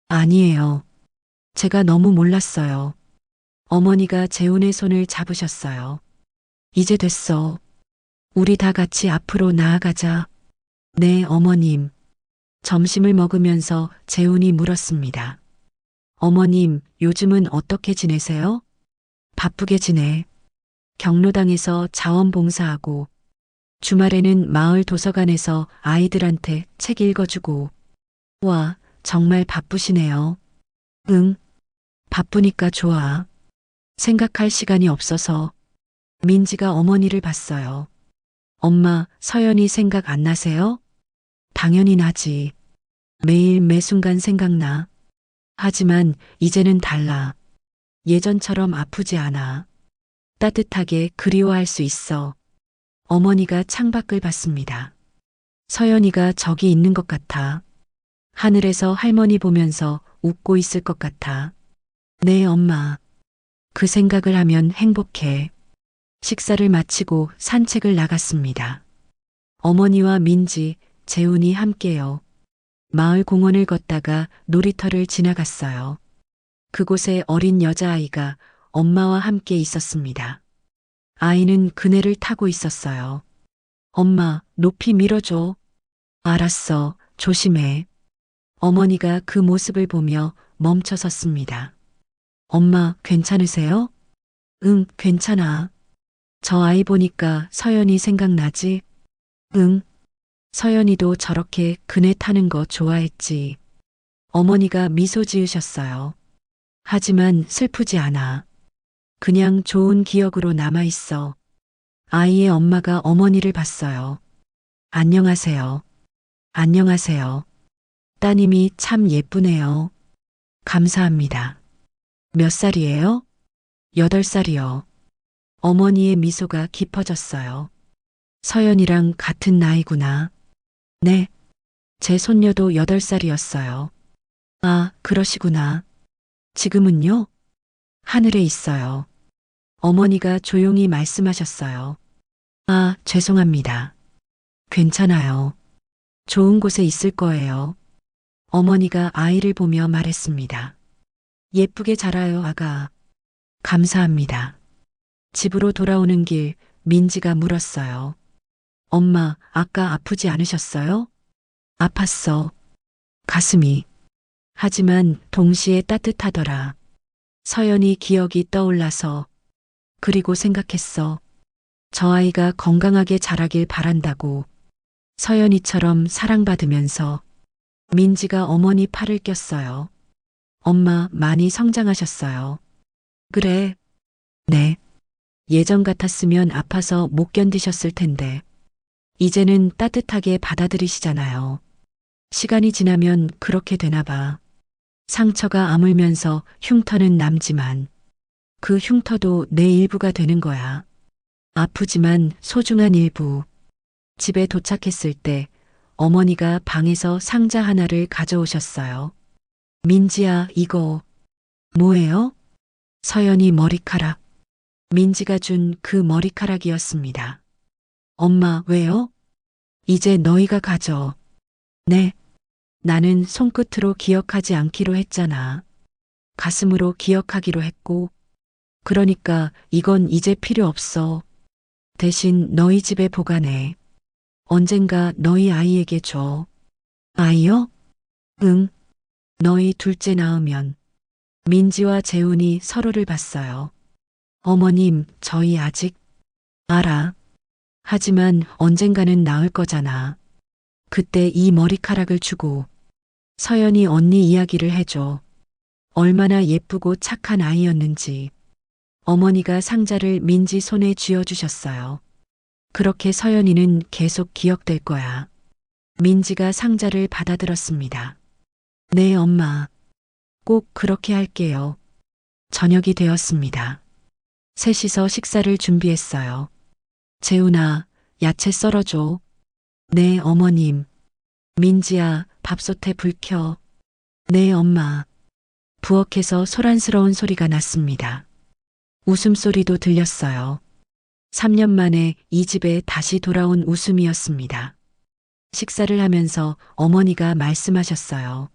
Speaker 1: 아니에요. 제가 너무 몰랐어요. 어머니가 재훈의 손을 잡으셨어요. 이제 됐어. 우리 다 같이 앞으로 나아가자. 네, 어머님. 점심을 먹으면서 재훈이 물었습니다. 어머님, 요즘은 어떻게 지내세요? 바쁘게 지내. 경로당에서 자원봉사하고, 주말에는 마을 도서관에서 아이들한테 책 읽어주고. 와, 정말 바쁘시네요. 응, 바쁘니까 좋아. 생각할 시간이 없어서. 민지가 어머니를 봤어요. 엄마, 서연이 생각 안 나세요? 당연히 나지. 매일 매 순간 생각나. 하지만 이제는 달라. 예전처럼 아프지 않아. 따뜻하게 그리워할 수 있어. 어머니가 창밖을 봤습니다. 서연이가 저기 있는 것 같아. 하늘에서 할머니 보면서 웃고 있을 것 같아. 네, 엄마. 그 생각을 하면 행복해. 식사를 마치고 산책을 나갔습니다. 어머니와 민지, 재훈이 함께요. 마을 공원을 걷다가 놀이터를 지나갔어요. 그곳에 어린 여자아이가 엄마와 함께 있었습니다. 아이는 그네를 타고 있었어요. 엄마, 높이 밀어줘. 알았어, 조심해. 어머니가 그 모습을 보며 멈춰 섰습니다. 엄마, 괜찮으세요? 응, 괜찮아. 저 아이 보니까 서연이 생각나지? 응. 서연이도 저렇게 그네 타는 거 좋아했지. 어머니가 미소 지으셨어요. 하지만 슬프지 않아. 그냥 좋은 기억으로 남아있어. 아이의 엄마가 어머니를 봤어요. 안녕하세요. 안녕하세요. 따님이 참 예쁘네요. 감사합니다. 몇 살이에요? 8살이요. 어머니의 미소가 깊어졌어요. 서연이랑 같은 나이구나. 네. 제 손녀도 8살이었어요. 아, 그러시구나. 지금은요? 하늘에 있어요. 어머니가 조용히 말씀하셨어요. 아, 죄송합니다. 괜찮아요. 좋은 곳에 있을 거예요. 어머니가 아이를 보며 말했습니다. 예쁘게 자라요, 아가. 감사합니다. 집으로 돌아오는 길 민지가 물었어요. 엄마, 아까 아프지 않으셨어요? 아팠어. 가슴이. 하지만 동시에 따뜻하더라. 서연이 기억이 떠올라서. 그리고 생각했어. 저 아이가 건강하게 자라길 바란다고. 서연이처럼 사랑받으면서. 민지가 어머니 팔을 꼈어요. 엄마 많이 성장하셨어요. 그래. 네. 예전 같았으면 아파서 못 견디셨을 텐데. 이제는 따뜻하게 받아들이시잖아요. 시간이 지나면 그렇게 되나 봐. 상처가 아물면서 흉터는 남지만 그 흉터도 내 일부가 되는 거야. 아프지만 소중한 일부. 집에 도착했을 때 어머니가 방에서 상자 하나를 가져오셨어요. 민지야, 이거 뭐예요? 서연이 머리카락. 민지가 준 그 머리카락이었습니다. 엄마, 왜요? 이제 너희가 가져. 네. 나는 손끝으로 기억하지 않기로 했잖아. 가슴으로 기억하기로 했고. 그러니까 이건 이제 필요 없어. 대신 너희 집에 보관해. 언젠가 너희 아이에게 줘. 아이요? 응. 너희 둘째 낳으면. 민지와 재훈이 서로를 봤어요. 어머님, 저희 아직 알아. 하지만 언젠가는 나을 거잖아. 그때 이 머리카락을 주고 서연이 언니 이야기를 해줘. 얼마나 예쁘고 착한 아이였는지. 어머니가 상자를 민지 손에 쥐어주셨어요. 그렇게 서연이는 계속 기억될 거야. 민지가 상자를 받아들었습니다. 네, 엄마. 꼭 그렇게 할게요. 저녁이 되었습니다. 셋이서 식사를 준비했어요. 재훈아, 야채 썰어줘. 네, 어머님. 민지야, 밥솥에 불 켜. 네, 엄마. 부엌에서 소란스러운 소리가 났습니다. 웃음소리도 들렸어요. 3년 만에 이 집에 다시 돌아온 웃음이었습니다. 식사를 하면서 어머니가 말씀하셨어요.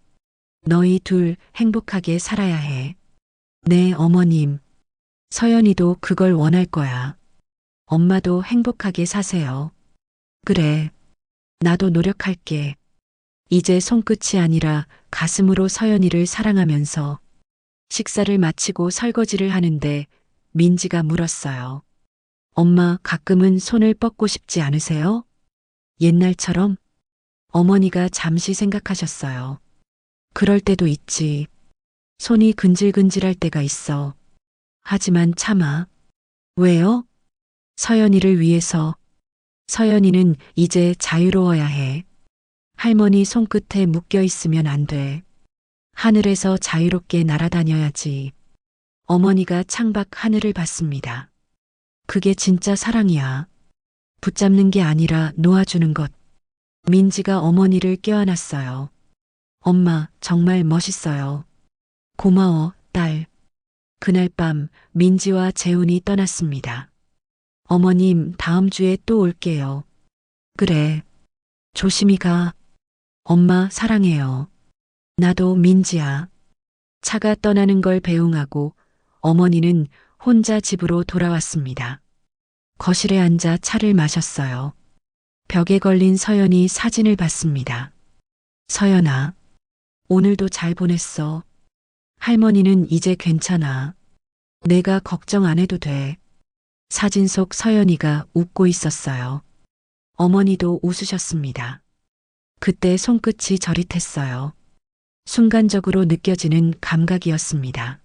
Speaker 1: 너희 둘 행복하게 살아야 해. 네, 어머님. 서연이도 그걸 원할 거야. 엄마도 행복하게 사세요. 그래. 나도 노력할게. 이제 손끝이 아니라 가슴으로 서연이를 사랑하면서 식사를 마치고 설거지를 하는데 민지가 물었어요. 엄마, 가끔은 손을 뻗고 싶지 않으세요? 옛날처럼? 어머니가 잠시 생각하셨어요. 그럴 때도 있지. 손이 근질근질할 때가 있어. 하지만 참아. 왜요? 서연이를 위해서. 서연이는 이제 자유로워야 해. 할머니 손끝에 묶여 있으면 안 돼. 하늘에서 자유롭게 날아다녀야지. 어머니가 창밖 하늘을 봤습니다. 그게 진짜 사랑이야. 붙잡는 게 아니라 놓아주는 것. 민지가 어머니를 껴안았어요. 엄마, 정말 멋있어요. 고마워, 딸. 그날 밤 민지와 재훈이 떠났습니다. 어머님, 다음 주에 또 올게요. 그래. 조심히 가. 엄마, 사랑해요. 나도 민지야. 차가 떠나는 걸 배웅하고 어머니는 혼자 집으로 돌아왔습니다. 거실에 앉아 차를 마셨어요. 벽에 걸린 서연이 사진을 봤습니다. 서연아, 오늘도 잘 보냈어. 할머니는 이제 괜찮아. 내가 걱정 안 해도 돼. 사진 속 서연이가 웃고 있었어요. 어머니도 웃으셨습니다. 그때 손끝이 저릿했어요. 순간적으로 느껴지는 감각이었습니다.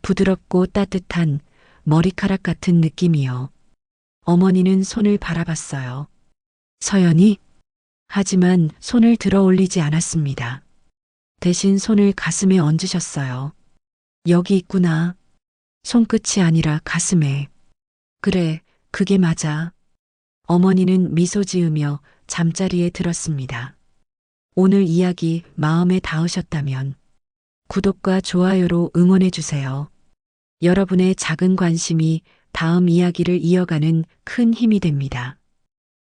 Speaker 1: 부드럽고 따뜻한 머리카락 같은 느낌이요. 어머니는 손을 바라봤어요. 서연이? 하지만 손을 들어 올리지 않았습니다. 대신 손을 가슴에 얹으셨어요. 여기 있구나. 손끝이 아니라 가슴에. 그래, 그게 맞아. 어머니는 미소 지으며 잠자리에 들었습니다. 오늘 이야기 마음에 닿으셨다면 구독과 좋아요로 응원해 주세요. 여러분의 작은 관심이 다음 이야기를 이어가는 큰 힘이 됩니다.